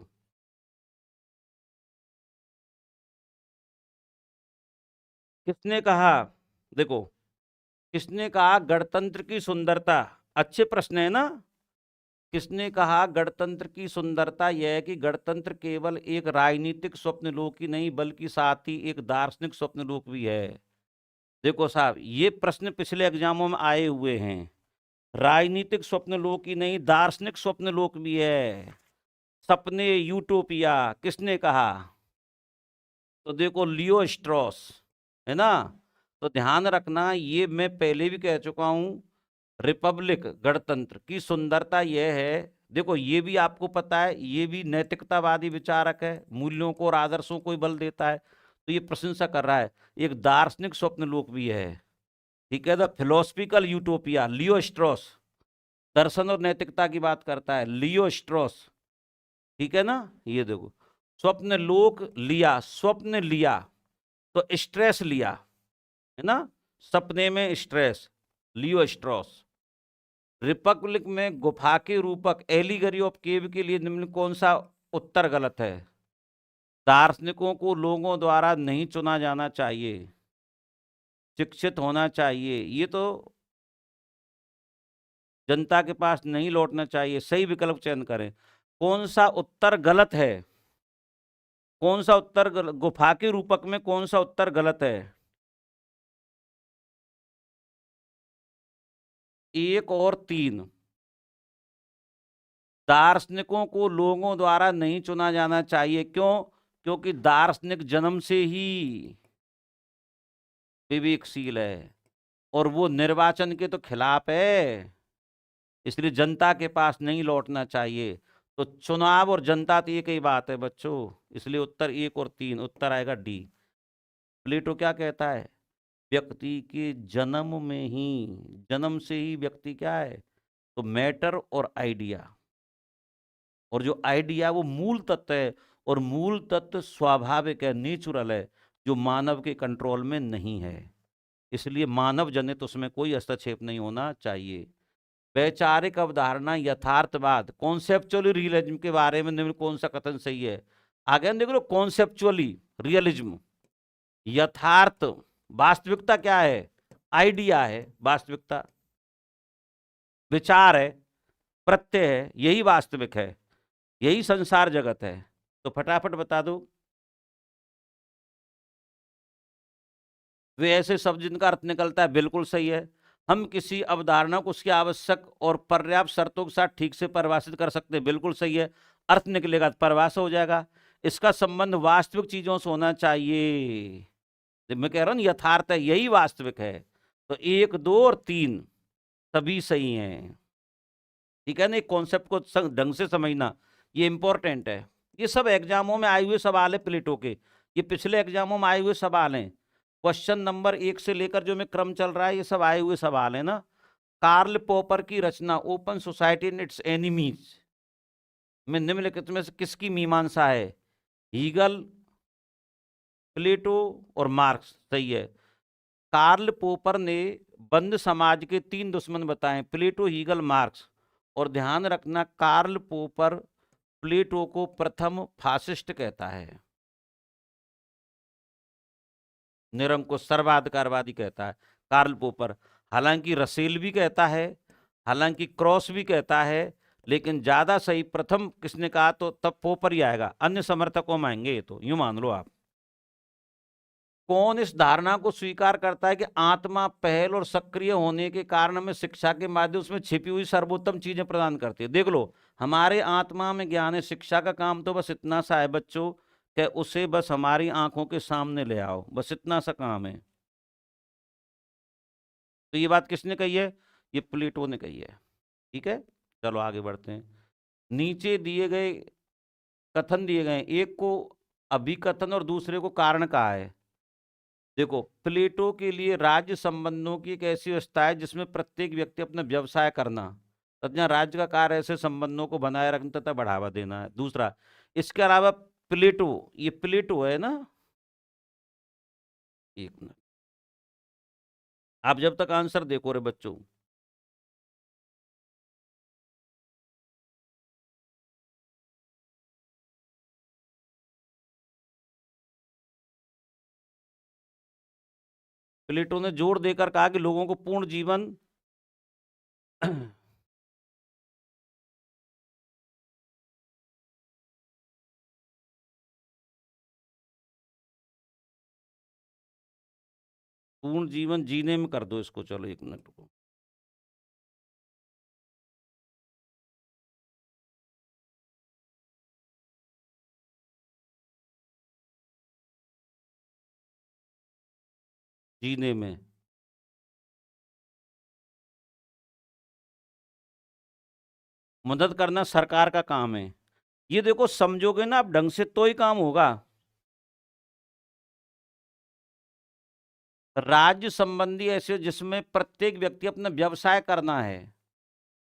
किसने कहा, देखो किसने कहा गणतंत्र की सुंदरता, अच्छे प्रश्न है ना, किसने कहा गणतंत्र की सुंदरता यह है कि गणतंत्र केवल एक राजनीतिक स्वप्न लोक ही नहीं बल्कि साथ ही एक दार्शनिक स्वप्न लोक भी है। देखो साहब ये प्रश्न पिछले एग्जामों में आए हुए हैं, राजनीतिक स्वप्न लोक ही नहीं दार्शनिक स्वप्न लोक भी है, सपने यूटोपिया, किसने कहा, तो देखो लियो स्ट्रॉस, है ना। तो ध्यान रखना ये मैं पहले भी कह चुका हूं, रिपब्लिक गणतंत्र की सुंदरता यह है, देखो ये भी आपको पता है ये भी नैतिकतावादी विचारक है, मूल्यों को और आदर्शों को ही बल देता है, तो ये प्रशंसा कर रहा है। एक दार्शनिक स्वप्न लोक भी है, ठीक है, the philosophical utopia, Leo Strauss, दर्शन और नैतिकता की बात करता है लियो स्ट्रॉस, ठीक है ना। ये देखो स्वप्न लोक लिया, स्वप्न लिया तो स्ट्रेस लिया, है ना, सपने में स्ट्रेस, लियो स्ट्रॉस। रिपब्लिक में गुफा के रूपक एलिगरी ऑफ केव के लिए निम्न कौन सा उत्तर गलत है, दार्शनिकों को लोगों द्वारा नहीं चुना जाना चाहिए, शिक्षित होना चाहिए, ये तो जनता के पास नहीं लौटना चाहिए, सही विकल्प चयन करें। कौन सा उत्तर गलत है, कौन सा उत्तर गुफा के रूपक में कौन सा उत्तर गलत है, 1 और 3, दार्शनिकों को लोगों द्वारा नहीं चुना जाना चाहिए, क्यों, क्योंकि दार्शनिक जन्म से ही विवेकशील है और वो निर्वाचन के तो खिलाफ है, इसलिए जनता के पास नहीं लौटना चाहिए। तो चुनाव और जनता तो एक ही बात है बच्चों, इसलिए उत्तर 1 और 3, उत्तर आएगा डी। प्लेटो क्या कहता है, व्यक्ति के जन्म में ही, जन्म से ही व्यक्ति क्या है, तो मैटर और आइडिया, और जो आइडिया वो मूल तत्व है, और मूल तत्व स्वाभाविक है, नेचुरल है, जो मानव के कंट्रोल में नहीं है, इसलिए मानव जनित उसमें कोई हस्तक्षेप नहीं होना चाहिए। वैचारिक अवधारणा यथार्थवाद, कॉन्सेप्चुअली रियलिज्म के बारे में निम्न कौन सा कथन सही है, आगे देख लो, कॉन्सेप्चुअली रियलिज्म, यथार्थ वास्तविकता क्या है, आइडिया है, वास्तविकता विचार है, प्रत्यय है, यही वास्तविक है, यही संसार जगत है। तो फटाफट बता दो, वे ऐसे शब्द जिनका अर्थ निकलता है, बिल्कुल सही है। हम किसी अवधारणा को उसकी आवश्यक और पर्याप्त शर्तों के साथ ठीक से परिभाषित कर सकते हैं, बिल्कुल सही है, अर्थ निकलेगा तो परिभाषा हो जाएगा। इसका संबंध वास्तविक चीजों से होना चाहिए, मैं कह रहा हूं यथार्थ है, यही वास्तविक है। तो 1 2 और 3 सभी सही हैं, ठीक है ना। एक कॉन्सेप्ट को ढंग से समझना ये इंपॉर्टेंट है, ये सब एग्जामों में आए हुए सवाल है प्लेटो के, ये पिछले एग्जामों में आए हुए सवाल हैं। क्वेश्चन नंबर 1 से लेकर जो में क्रम चल रहा है, ये सब आए हुए सवाल है ना। कार्ल पॉपर की रचना open society and its enemies में निम्नलिखित में से किसकी मीमांसा है? हीगल, प्लेटो और मार्क्स। सही है। कार्ल पोपर ने बंद समाज के 3 दुश्मन बताए, प्लेटो, हीगल, मार्क्स। और ध्यान रखना, कार्ल पोपर प्लेटो को प्रथम फासिस्ट कहता है, निरंकुश सर्वाधिकारवादी कहता है कार्ल पोपर। हालांकि रसेल भी कहता है, हालांकि क्रॉस भी कहता है, लेकिन ज्यादा सही प्रथम किसने कहा तो तब पोपर ही आएगा, अन्य समर्थकों में आएंगे ये तो यूं मान लो आप। कौन इस धारणा को स्वीकार करता है कि आत्मा पहल और सक्रिय होने के कारण हमें शिक्षा के माध्यम से छिपी हुई सर्वोत्तम चीजें प्रदान करती है? देख लो, हमारे आत्मा में ज्ञान है, शिक्षा का काम तो बस इतना सा है बच्चों कि उसे बस हमारी आंखों के सामने ले आओ, बस इतना सा काम है। तो ये बात किसने कही है? ये प्लेटो ने कही है। ठीक है, चलो आगे बढ़ते हैं। नीचे दिए गए कथन दिए गए, एक को अभिकथन और दूसरे को कारण कहा है। देखो, प्लेटो के लिए राज्य संबंधों की एक ऐसी व्यवस्था है जिसमें प्रत्येक व्यक्ति अपना व्यवसाय करना तथा राज्य का कार्य ऐसे संबंधों को बनाए रखना तथा बढ़ावा देना है। दूसरा, इसके अलावा प्लेटो, ये प्लेटो है ना, एक मिनट, आप जब तक आंसर देखो रे बच्चों। प्लेटो ने जोर देकर कहा कि लोगों को पूर्ण जीवन पूर्ण जीवन जीने में कर दो इसको। चलो एक मिनट को, जीने में मदद करना सरकार का काम है। ये देखो, समझोगे ना आप ढंग से तो ही काम होगा। राज्य संबंधी ऐसे जिसमें प्रत्येक व्यक्ति अपना व्यवसाय करना है,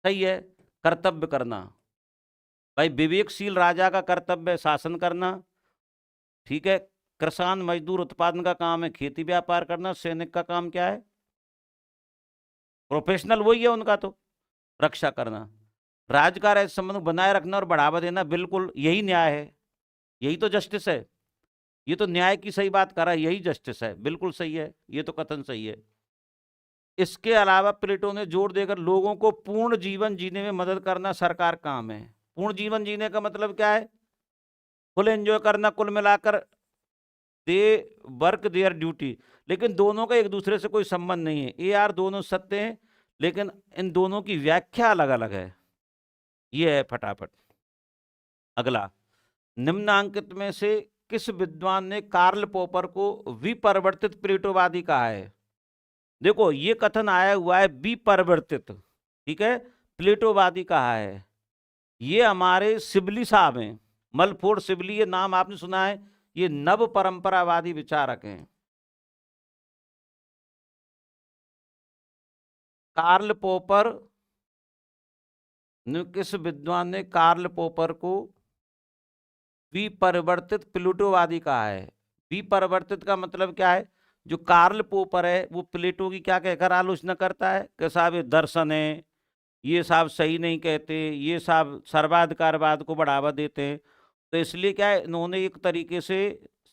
सही है, कर्तव्य करना। भाई विवेकशील राजा का कर्तव्य है शासन करना, ठीक है। किसान मजदूर उत्पादन का काम है खेती व्यापार करना। सैनिक का काम क्या है? प्रोफेशनल वही है उनका तो, रक्षा करना। राज्य का राज्य संबंध बनाए रखना और बढ़ावा देना, बिल्कुल यही न्याय है, यही तो जस्टिस है। ये तो न्याय की सही बात कर रहा है, यही जस्टिस है, बिल्कुल सही है, ये तो कथन सही है। इसके अलावा प्लेटो ने जोर देकर लोगों को पूर्ण जीवन जीने में मदद करना सरकार काम है। पूर्ण जीवन जीने का मतलब क्या है? फुल एंजॉय करना, कुल मिलाकर दे वर्क देयर ड्यूटी। लेकिन दोनों का एक दूसरे से कोई संबंध नहीं है, ये यार दोनों सत्य हैं, लेकिन इन दोनों की व्याख्या अलग अलग है। ये है फटाफट। अगला, निम्नांकित में से किस विद्वान ने कार्ल पॉपर को विपरिवर्तित प्लेटोवादी कहा है? देखो, ये कथन आया हुआ है विपरिवर्तित, ठीक है, प्लेटोवादी कहा है। ये हमारे सिबली साहब हैं, मलफोर्ड सिबली, ये नाम आपने सुना है, ये नव परंपरावादी विचारक हैं। कार्ल पॉपर, किस विद्वान ने कार्ल पॉपर को विपरिवर्तित प्लेटोवादी कहा है? विपरिवर्तित का मतलब क्या है? जो कार्ल पॉपर है वो प्लेटो की क्या कहकर आलोचना करता है कि साहब ये दर्शन है, ये साहब सही नहीं कहते, ये साहब सर्वाधिकारवाद को बढ़ावा देते हैं। तो इसलिए क्या है, इन्होंने एक तरीके से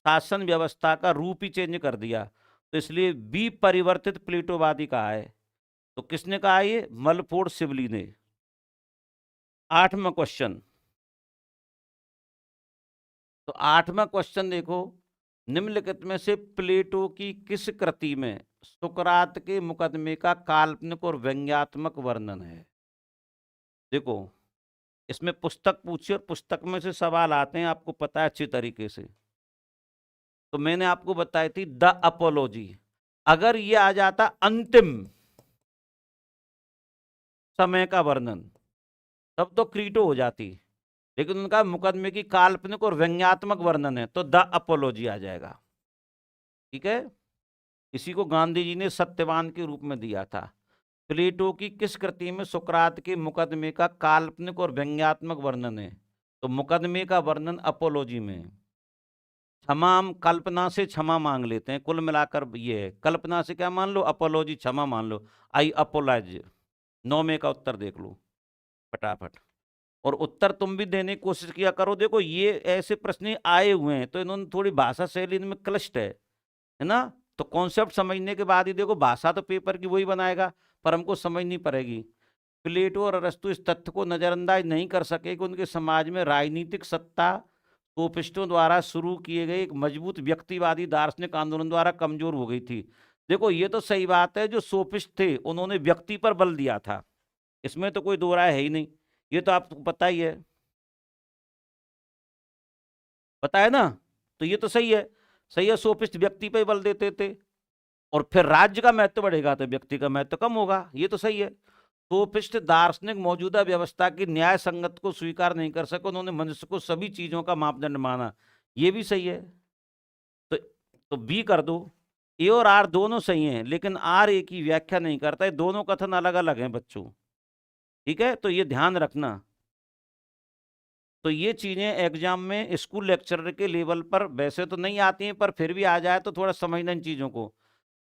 शासन व्यवस्था का रूप ही चेंज कर दिया, तो इसलिए विपरिवर्तित प्लेटोवादी कहा है। तो किसने कहा? ये मलफोर्ड सिबली ने। 8वां क्वेश्चन, तो 8वां क्वेश्चन देखो, निम्नलिखित में से प्लेटो की किस कृति में सुकरात के मुकदमे का काल्पनिक और व्यंग्यात्मक वर्णन है? देखो, इसमें पुस्तक पूछी और पुस्तक में से सवाल आते हैं, आपको पता है अच्छी तरीके से। तो मैंने आपको बताई थी द अपोलॉजी, अगर ये आ जाता अंतिम समय का वर्णन तब तो क्रीटो हो जाती, लेकिन उनका मुकदमे की काल्पनिक और व्यंग्यात्मक वर्णन है, तो द अपोलॉजी आ जाएगा। ठीक है, इसी को गांधी जी ने सत्यवान के रूप में दिया था। प्लेटो की किस कृति में सुकरात के मुकदमे का काल्पनिक और व्यंग्यात्मक वर्णन है? तो मुकदमे का वर्णन अपोलॉजी में। क्षमा, हम कल्पना से क्षमा मांग लेते हैं, कुल मिलाकर ये है। कल्पना से क्या मान लो? अपोलॉजी, क्षमा मान लो, आई अपोलाइज। 9 में का उत्तर देख लो फटाफट। और उत्तर तुम भी देने की कोशिश किया करो। देखो ये ऐसे प्रश्न आए हुए हैं तो इन्होंने थोड़ी भाषा शैली इनमें क्लिष्ट है ना? तो कॉन्सेप्ट समझने के बाद ही देखो, भाषा तो पेपर की वही बनाएगा पर हमको समझनी पड़ेगी। प्लेटो और अरस्तु इस तथ्य को नजरअंदाज नहीं कर सके कि उनके समाज में राजनीतिक सत्ता सोफिस्टों द्वारा शुरू किए गए एक मजबूत व्यक्तिवादी दार्शनिक आंदोलन द्वारा कमजोर हो गई थी। देखो ये तो सही बात है, जो सोफिस्ट थे उन्होंने व्यक्ति पर बल दिया था, इसमें तो कोई दो राय है ही नहीं, ये तो आपको पता ही है, पता है ना? तो ये तो सही है, सही है, सोफिस्ट व्यक्ति पर बल देते थे और फिर राज्य का महत्व बढ़ेगा तो व्यक्ति का महत्व कम होगा, ये तो सही है। सोफिस्ट दार्शनिक मौजूदा व्यवस्था की न्याय संगत को स्वीकार नहीं कर सके, उन्होंने मनुष्य को सभी चीजों का मापदंड माना, ये भी सही है। तो बी कर दो। ए और आर दोनों सही हैं लेकिन आर ए की व्याख्या नहीं करता है, दोनों कथन अलग अलग हैं बच्चों, ठीक है? तो ये ध्यान रखना। तो ये चीजें एग्जाम में स्कूल लेक्चरर के लेवल पर वैसे तो नहीं आती हैं पर फिर भी आ जाए तो थोड़ा समझना इन चीजों को।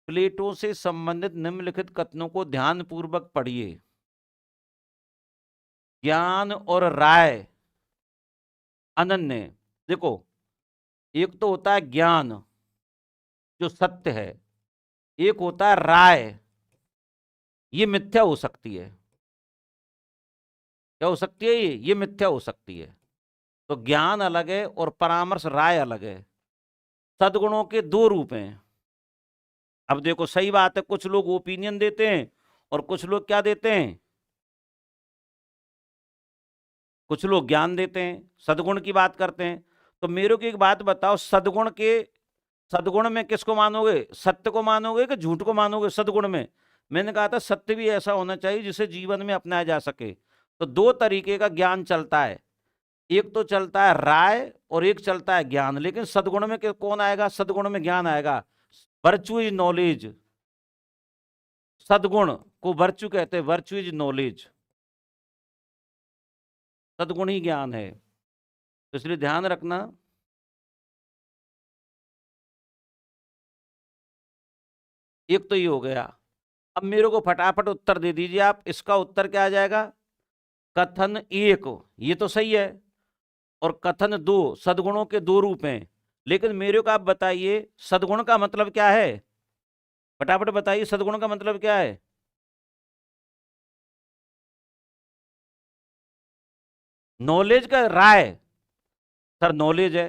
प्लेटो से संबंधित निम्नलिखित कथनों को ध्यान पूर्वक पढ़िए। ज्ञान और राय अनन्य। देखो एक तो होता है ज्ञान जो सत्य है, एक होता है राय, ये मिथ्या हो सकती है। क्या हो सकती है? ये मिथ्या हो सकती है। तो ज्ञान अलग है और परामर्श राय अलग है। सद्गुणों के दो रूप हैं। अब देखो सही बात है, कुछ लोग ओपिनियन देते हैं और कुछ लोग क्या देते हैं? कुछ लोग ज्ञान देते हैं, सद्गुण की बात करते हैं। तो मेरे को एक बात बताओ, सद्गुण में किसको मानोगे? सत्य को मानोगे कि झूठ को मानोगे? सद्गुण में मैंने कहा था सत्य भी ऐसा होना चाहिए जिसे जीवन में अपनाया जा सके। तो दो तरीके का ज्ञान चलता है, एक तो चलता है राय और एक चलता है ज्ञान। लेकिन सद्गुण में कौन आएगा? सद्गुण में ज्ञान आएगा। वर्चू इज नॉलेज, सद्गुण को वर्चू कहते हैं, वर्चू इज नॉलेज, सद्गुण ही ज्ञान है, तो इसलिए ध्यान रखना। एक तो ये हो गया। अब मेरे को फटाफट उत्तर दे दीजिए आप, इसका उत्तर क्या आ जाएगा? कथन एक ये तो सही है, और कथन दो, सद्गुणों के दो रूप हैं। लेकिन मेरे को आप बताइए सद्गुण का मतलब क्या है? फटाफट बताइए सद्गुण का मतलब क्या है? नॉलेज का राय, सर नॉलेज है,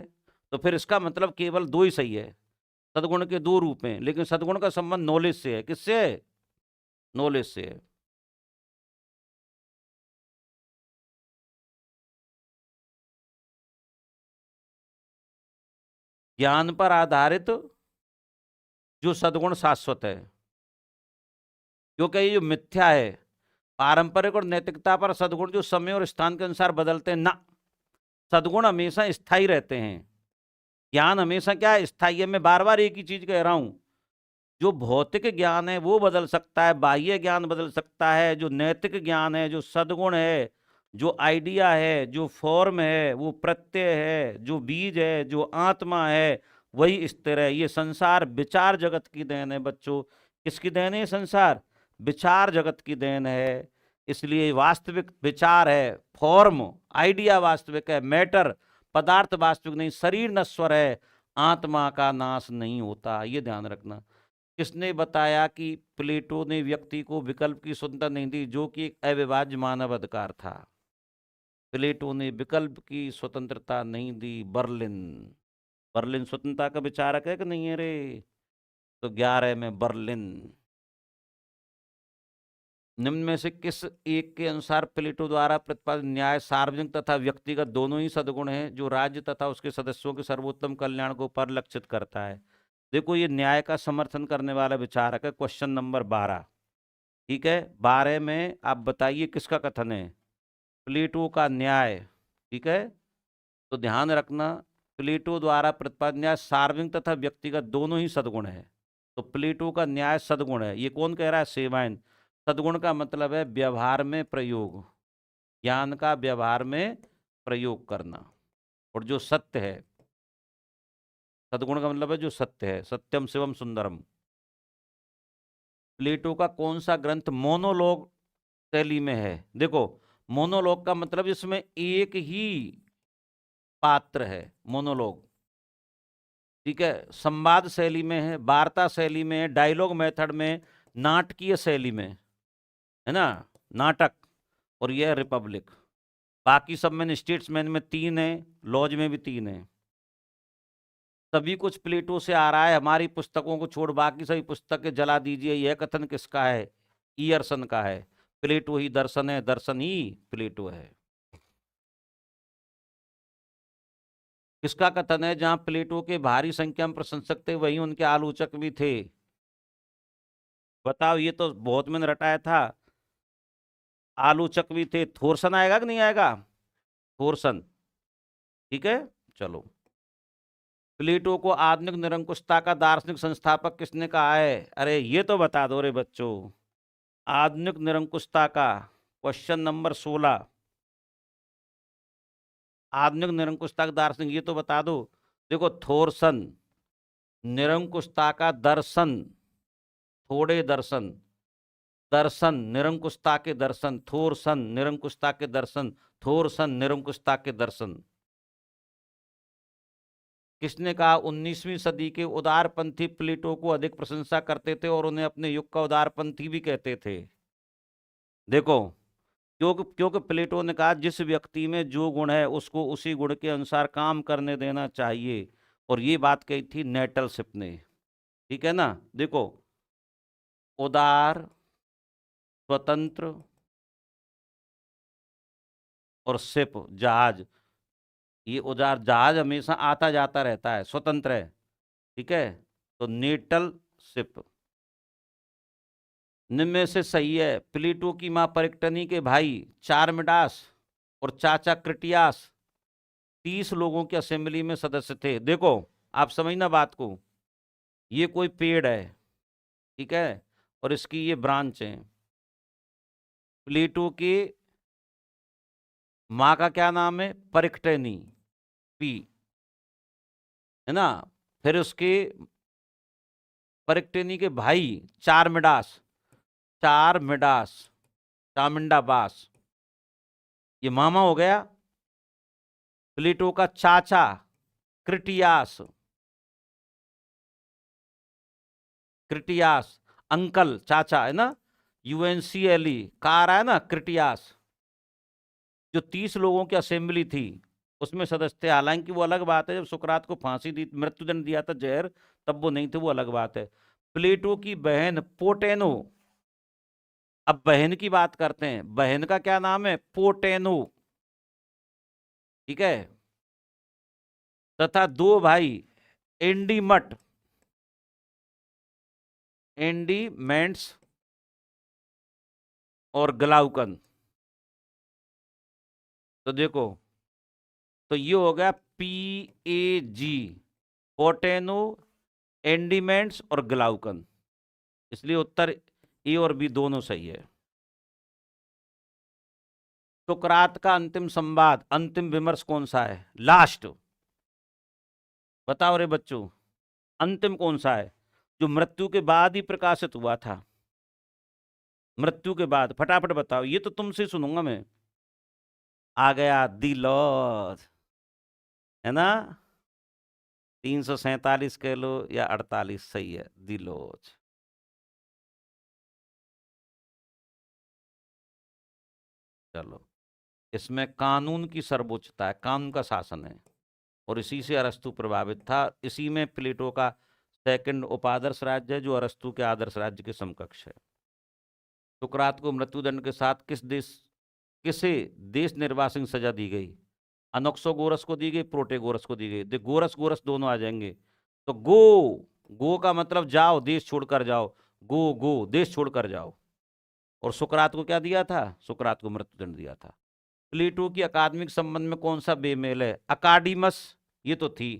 तो फिर इसका मतलब केवल दो ही सही है। सद्गुण के दो रूप हैं लेकिन सद्गुण का संबंध नॉलेज से है। किससे है? नॉलेज से है। ज्ञान पर आधारित जो सद्गुण शाश्वत है, क्योंकि ये जो मिथ्या है, पारंपरिक और नैतिकता पर सद्गुण जो समय और स्थान के अनुसार बदलते हैं ना, सद्गुण हमेशा स्थायी रहते हैं। ज्ञान हमेशा क्या है? स्थायी है। मैं बार बार एक ही चीज कह रहा हूं, जो भौतिक ज्ञान है वो बदल सकता है, बाह्य ज्ञान बदल सकता है, जो नैतिक ज्ञान है, जो सद्गुण है, जो आइडिया है, जो फॉर्म है, वो प्रत्यय है, जो बीज है, जो आत्मा है, वही स्थिर है। ये संसार विचार जगत की देन है बच्चों। किसकी देन है? संसार विचार जगत की देन है। इसलिए वास्तविक विचार है, फॉर्म आइडिया वास्तविक है, मैटर पदार्थ वास्तविक नहीं, शरीर नश्वर है, आत्मा का नाश नहीं होता, ये ध्यान रखना। किसने बताया कि प्लेटो ने व्यक्ति को विकल्प की स्वतंत्रता नहीं दी, जो कि एक अविभाज्य मानव अधिकार था? प्लेटो ने विकल्प की स्वतंत्रता नहीं दी। बर्लिन, बर्लिन स्वतंत्रता का विचारक है कि नहीं है रे? तो 11 में बर्लिन। निम्न में से किस एक के अनुसार प्लेटो द्वारा प्रतिपादित न्याय सार्वजनिक तथा व्यक्तिगत दोनों ही सद्गुण हैं जो राज्य तथा उसके सदस्यों के सर्वोत्तम कल्याण को परिलक्षित करता है? देखो ये न्याय का समर्थन करने वाला विचारक है। क्वेश्चन नंबर 12, ठीक है? 12 में आप बताइए किसका कथन है? प्लेटो का न्याय, ठीक है? तो ध्यान रखना, प्लेटो द्वारा प्रतिपादित न्याय सार्वजनिक तथा व्यक्तिगत दोनों ही सद्गुण है। तो प्लेटो का न्याय सद्गुण है। ये कौन कह रहा है? सेवायन। सद्गुण का मतलब है व्यवहार में प्रयोग, ज्ञान का व्यवहार में प्रयोग करना। और जो सत्य है, सद्गुण का मतलब है जो सत्य है, सत्यम शिवम सुंदरम। प्लेटो का कौन सा ग्रंथ मोनोलॉग शैली में है? देखो, मोनोलॉग का मतलब इसमें एक ही पात्र है, मोनोलॉग। ठीक है, संवाद शैली में है, वार्ता शैली में है, डायलॉग मेथड में, नाटकीय शैली में, है ना, नाटक। और यह है रिपब्लिक। बाकी सब में, स्टेट्समैन में 3 है, लॉज में भी 3 है। सभी कुछ प्लेटो से आ रहा है, हमारी पुस्तकों को छोड़ बाकी सभी पुस्तकें जला दीजिए, यह कथन किसका है? ईयरसन का है। प्लेटो ही दर्शन है, दर्शन ही प्लेटो है। किसका कथन है? जहां प्लेटो के भारी संख्या में प्रशंसक थे, वहीं उनके आलोचक भी थे। बताओ, ये तो बहुत मैंने रटाया था। आलोचक भी थे। थोरसन आएगा कि नहीं आएगा? थोरसन। ठीक है, चलो। प्लेटो को आधुनिक निरंकुशता का दार्शनिक संस्थापक किसने कहा है? अरे ये तो बता दो रे बच्चों। आधुनिक निरंकुशता का क्वेश्चन नंबर 16। आधुनिक निरंकुशता का दार्शनिक, ये तो बता दो। देखो, थोरसन। निरंकुशता का दर्शन, थोड़े दर्शन, दर्शन निरंकुशता के दर्शन, थोरसन निरंकुशता के दर्शन, थोरसन निरंकुशता के दर्शन। किसने कहा? 19वीं सदी के उदारपंथी प्लेटो को अधिक प्रशंसा करते थे और उन्हें अपने युग का उदारपंथी भी कहते थे। देखो, क्योंकि प्लेटो ने कहा जिस व्यक्ति में जो गुण है उसको उसी गुण के अनुसार काम करने देना चाहिए। और ये बात कही थी नेटलशिप ने। ठीक है ना? देखो, उदार, स्वतंत्र और शिप, जहाज। ये उदार जहाज हमेशा आता जाता रहता है, स्वतंत्र है। ठीक है, तो नेटल शिप निम्न में से सही है। प्लेटो की मां परिक्टनी के भाई चारमिडास और चाचा क्रिटियास 30 लोगों की असेंबली में सदस्य थे। देखो, आप समझना बात को। ये कोई पेड़ है, ठीक है, और इसकी ये ब्रांच है। प्लेटो की मां का क्या नाम है? परिक्टनी, पी, है ना। फिर उसके परिक्टनी के भाई चारमिडास, चारमिडास, चामिंडाबास, ये मामा हो गया। प्लेटो का चाचा क्रिटियास, क्रिटियास अंकल, चाचा, है ना, UNCLE का आ रहा है ना, क्रिटियास। जो 30 लोगों की असेंबली थी उसमें सदस्य थे। हालांकि वो अलग बात है, जब सुकरात को फांसी दी, मृत्युदंड दिया था, जहर, तब वो नहीं थे, वो अलग बात है। प्लेटो की बहन पोटेनो, अब बहन की बात करते हैं, बहन का क्या नाम है? पोटेनो। ठीक है, तथा 2 भाई एंडीमट, एंडीमेंट्स और ग्लाउकन। तो देखो, तो ये हो गया PAG, पोटेनो, एंडीमेंट्स और ग्लाउकन। इसलिए उत्तर ए और बी दोनों सही है। सुकरात का अंतिम संवाद, अंतिम विमर्श कौन सा है? लास्ट बताओ रे बच्चों, अंतिम कौन सा है? जो मृत्यु के बाद ही प्रकाशित हुआ था, मृत्यु के बाद, फटाफट बताओ, ये तो तुमसे सुनूंगा मैं। आ गया, दी लॉज, है ना। 347 कह लो या 48, सही है, दी लॉज। चलो, इसमें कानून की सर्वोच्चता है, कानून का शासन है, और इसी से अरस्तु प्रभावित था। इसी में प्लेटो का सेकंड उपादर्श राज्य है, जो अरस्तु के आदर्श राज्य के समकक्ष है। सुकरात को मृत्युदंड के साथ किसे देश निर्वासित सजा दी गई? अनोक्सोगोरस को दी गई, प्रोटेगोरस को दी गई। देख, गोरस गोरस दोनों आ जाएंगे। तो गो का मतलब जाओ, देश छोड़कर जाओ। गो देश छोड़कर जाओ। और सुकरात को क्या दिया था? सुकरात को मृत्युदंड दिया था। प्लेटो की अकादमिक संबंध में कौन सा बेमेल है? अकाडीमस, ये तो थी।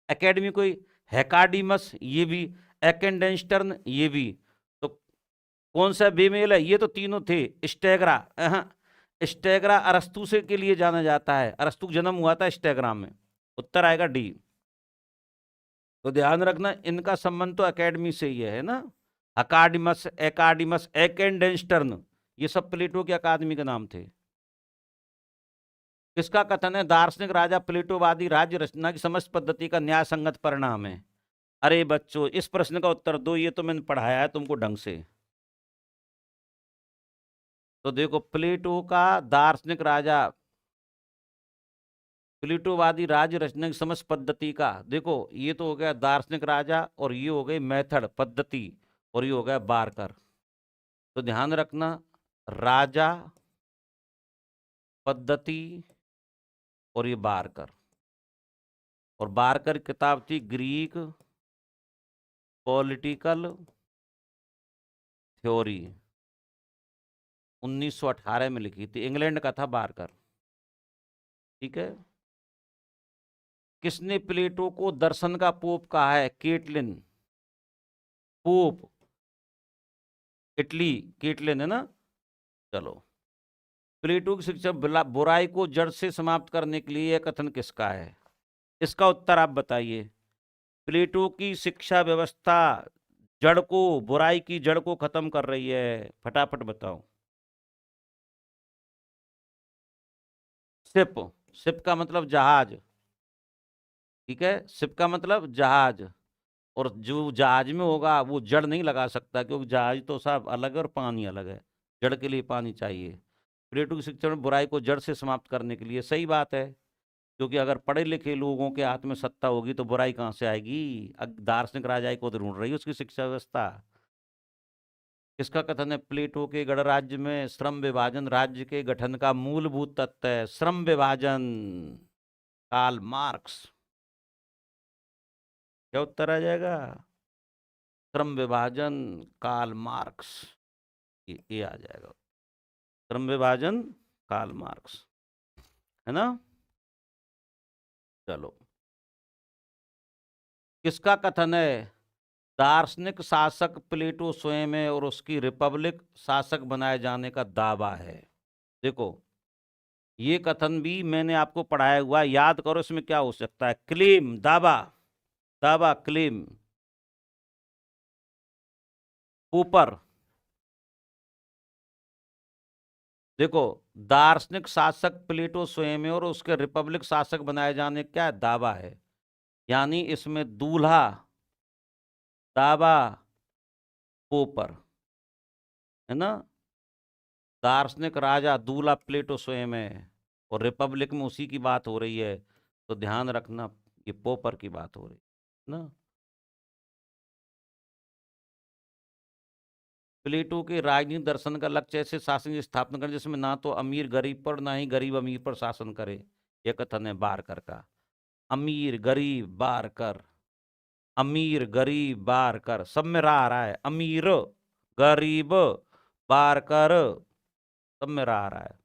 एकेडमी कोई हेकाडीमस, ये भी एकेंडेंस्टर्न ये भी। तो कौन सा बेमेल है? ये तो तीनों थे। स्टेगरा, स्टेगरा अरस्तु से के लिए जाना जाता है, अरस्तु का जन्म हुआ था स्टेगरा में। उत्तर आएगा डी। तो ध्यान रखना इनका संबंध तो एकेडमी से ही है ना। अकाडिमस, एकाडिमस, एकेंडेंस्टर्न, ये सब प्लेटो की अकादमी के नाम थे। किसका कथन है दार्शनिक राजा प्लेटोवादी राज्य रचना की समस्त पद्धति का न्याय संगत परिणाम है? अरे बच्चों इस प्रश्न का उत्तर दो, ये तो मैंने पढ़ाया है तुमको ढंग से। तो देखो प्लेटो का दार्शनिक राजा प्लेटोवादी राज्य रचना की समस्त पद्धति का, देखो ये तो हो गया दार्शनिक राजा और ये हो गई मेथड पद्धति और ये हो गया बारकर। तो ध्यान रखना राजा, पद्धति और ये बारकर। और बारकर की किताब थी ग्रीक पॉलिटिकल थ्योरी, 1918 में लिखी थी, इंग्लैंड का था बारकर। ठीक है। किसने प्लेटो को दर्शन का पोप कहा है? केटलिन। पोप इटली, केटलिन है ना। चलो, प्लेटो की शिक्षा बुराई को जड़ से समाप्त करने के लिए यह कथन किसका है? इसका उत्तर आप बताइए। प्लेटो की शिक्षा व्यवस्था जड़ को, बुराई की जड़ को खत्म कर रही है, फटाफट बताओ। शिप, शिप का मतलब जहाज। ठीक है, शिप का मतलब जहाज। और जो जहाज में होगा वो जड़ नहीं लगा सकता, क्योंकि जहाज तो सब अलग है और पानी अलग है। जड़ के लिए पानी चाहिए। प्लेटो की शिक्षा में बुराई को जड़ से समाप्त करने के लिए, सही बात है, क्योंकि अगर पढ़े लिखे लोगों के हाथ में सत्ता होगी तो बुराई कहाँ से आएगी? दार्शनिक राजा को ढूंढ रही है उसकी शिक्षा व्यवस्था। किसका कथन है प्लेटो के गणराज्य में श्रम विभाजन राज्य के गठन का मूलभूत तत्व है? श्रम विभाजन, कार्ल मार्क्स। क्या उत्तर आ जाएगा? श्रम विभाजन, कार्ल मार्क्स, ये आ जाएगा। श्रम विभाजन, कार्ल मार्क्स, है ना। चलो, किसका कथन है दार्शनिक शासक प्लेटो स्वयं है और उसकी रिपब्लिक शासक बनाए जाने का दावा है? देखो ये कथन भी मैंने आपको पढ़ाया हुआ है, याद करो इसमें क्या हो सकता है। क्लेम, दावा, दावा क्लेम। ऊपर देखो, दार्शनिक शासक प्लेटो स्वयं है और उसके रिपब्लिक शासक बनाए जाने का दावा है, यानी इसमें दूल्हा, दावा, पोपर, है ना। दार्शनिक राजा दूल्हा प्लेटो स्वयं है और रिपब्लिक में उसी की बात हो रही है। तो ध्यान रखना ये पोपर की बात हो रही है ना। प्लेटो के राजनीतिक दर्शन का लक्ष्य ऐसे शासन की स्थापना करना जिसमें ना तो अमीर गरीब पर ना ही गरीब अमीर पर शासन करे, यह कथन है बारकर का। अमीर गरीब बारकर, अमीर गरीब बारकर, सब में रहा रहा है, अमीर गरीब बारकर, सब में रहा रहा है।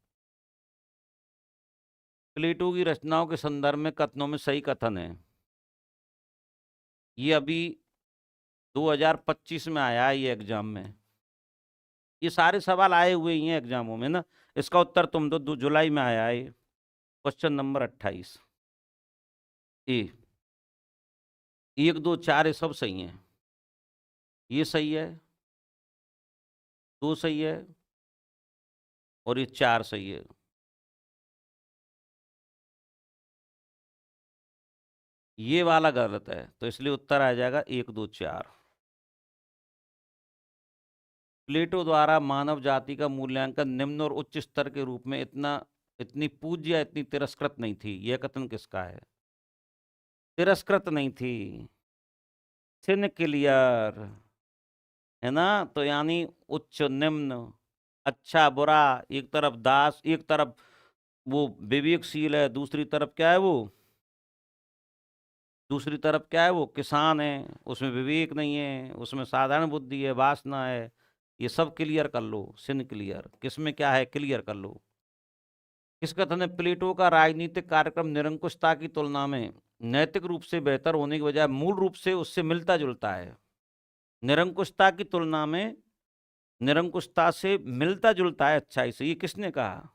प्लेटो की रचनाओं के संदर्भ में कथनों में सही कथन है, ये अभी 2025 में आया है ये एग्जाम में। ये सारे सवाल आए हुए ही हैं एग्जामों में ना। इसका उत्तर तुम दो, 2 जुलाई में आया है क्वेश्चन नंबर 28। ए 1 2 4 ये सब सही हैं, ये सही है, 2 सही है और ये 4 सही है। ये वाला गलत है, तो इसलिए उत्तर आ जाएगा 1 2 4। प्लेटो द्वारा मानव जाति का मूल्यांकन निम्न और उच्च स्तर के रूप में इतनी पूज्य या इतनी तिरस्कृत नहीं थी, यह कथन किसका है? तिरस्कृत नहीं थी, सिन क्लियर, है ना। तो यानी उच्च निम्न, अच्छा बुरा, एक तरफ दास, एक तरफ वो विवेकशील है, दूसरी तरफ क्या है वो, दूसरी तरफ क्या है वो किसान है, उसमें विवेक नहीं है, उसमें साधारण बुद्धि है, वासना है। ये सब क्लियर कर लो, सिन क्लियर, किसमें क्या है क्लियर कर लो। किस कथन है प्लेटो का राजनीतिक कार्यक्रम निरंकुशता की तुलना में नैतिक रूप से बेहतर होने की बजाय मूल रूप से उससे मिलता जुलता है? निरंकुशता की तुलना में निरंकुशता से मिलता जुलता है अच्छाई से। ये किसने कहा?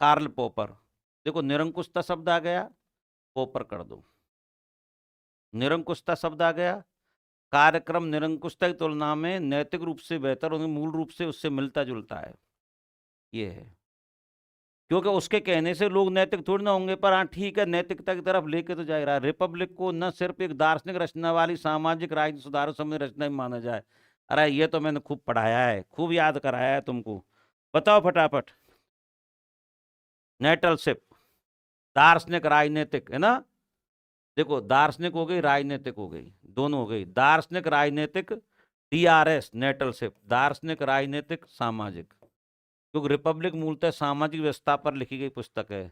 कार्ल पोपर। देखो निरंकुशता शब्द आ गया, पोपर कर दो। निरंकुशता शब्द आ गया, कार्यक्रम निरंकुशता की तुलना में नैतिक रूप से बेहतर और मूल रूप से उससे मिलता जुलता है। ये है, क्योंकि उसके कहने से लोग नैतिक थोड़ी ना होंगे, पर हाँ ठीक है, नैतिकता की तरफ लेके तो जा रहा है। रिपब्लिक को न सिर्फ एक दार्शनिक रचना वाली सामाजिक राजनीतिक सुधार संबंधी रचना भी माना जाए। अरे ये तो मैंने खूब पढ़ाया है, खूब याद कराया है तुमको। बताओ फटाफट। नेटलशिप, दार्शनिक राजनीतिक, है ना? देखो दार्शनिक हो गई, राजनीतिक हो गई, दोनों हो गई। दार्शनिक राजनीतिक, DRS नेटलशिप, दार्शनिक राजनीतिक सामाजिक, क्योंकि रिपब्लिक मूलतः सामाजिक व्यवस्था पर लिखी गई पुस्तक है।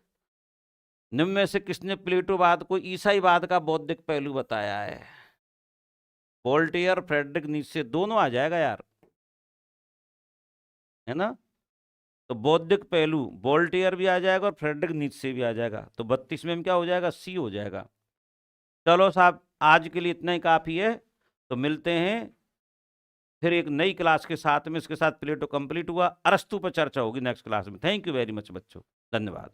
निम्न में से किसने प्लेटोवाद को ईसाईवाद का बौद्धिक पहलू बताया है? वोल्टेयर, फ्रेडरिक नीत्शे, दोनों आ जाएगा यार, है ना? तो बौद्धिक पहलू वोल्टेयर भी आ जाएगा और फ्रेडरिक नीत्शे भी आ जाएगा। तो 32 में क्या हो जाएगा? सी हो जाएगा। चलो साहब, आज के लिए इतना ही काफ़ी है। तो मिलते हैं फिर एक नई क्लास के साथ में। इसके साथ प्लेटो कंप्लीट हुआ, अरस्तु पर चर्चा होगी नेक्स्ट क्लास में। थैंक यू वेरी मच बच्चों, धन्यवाद।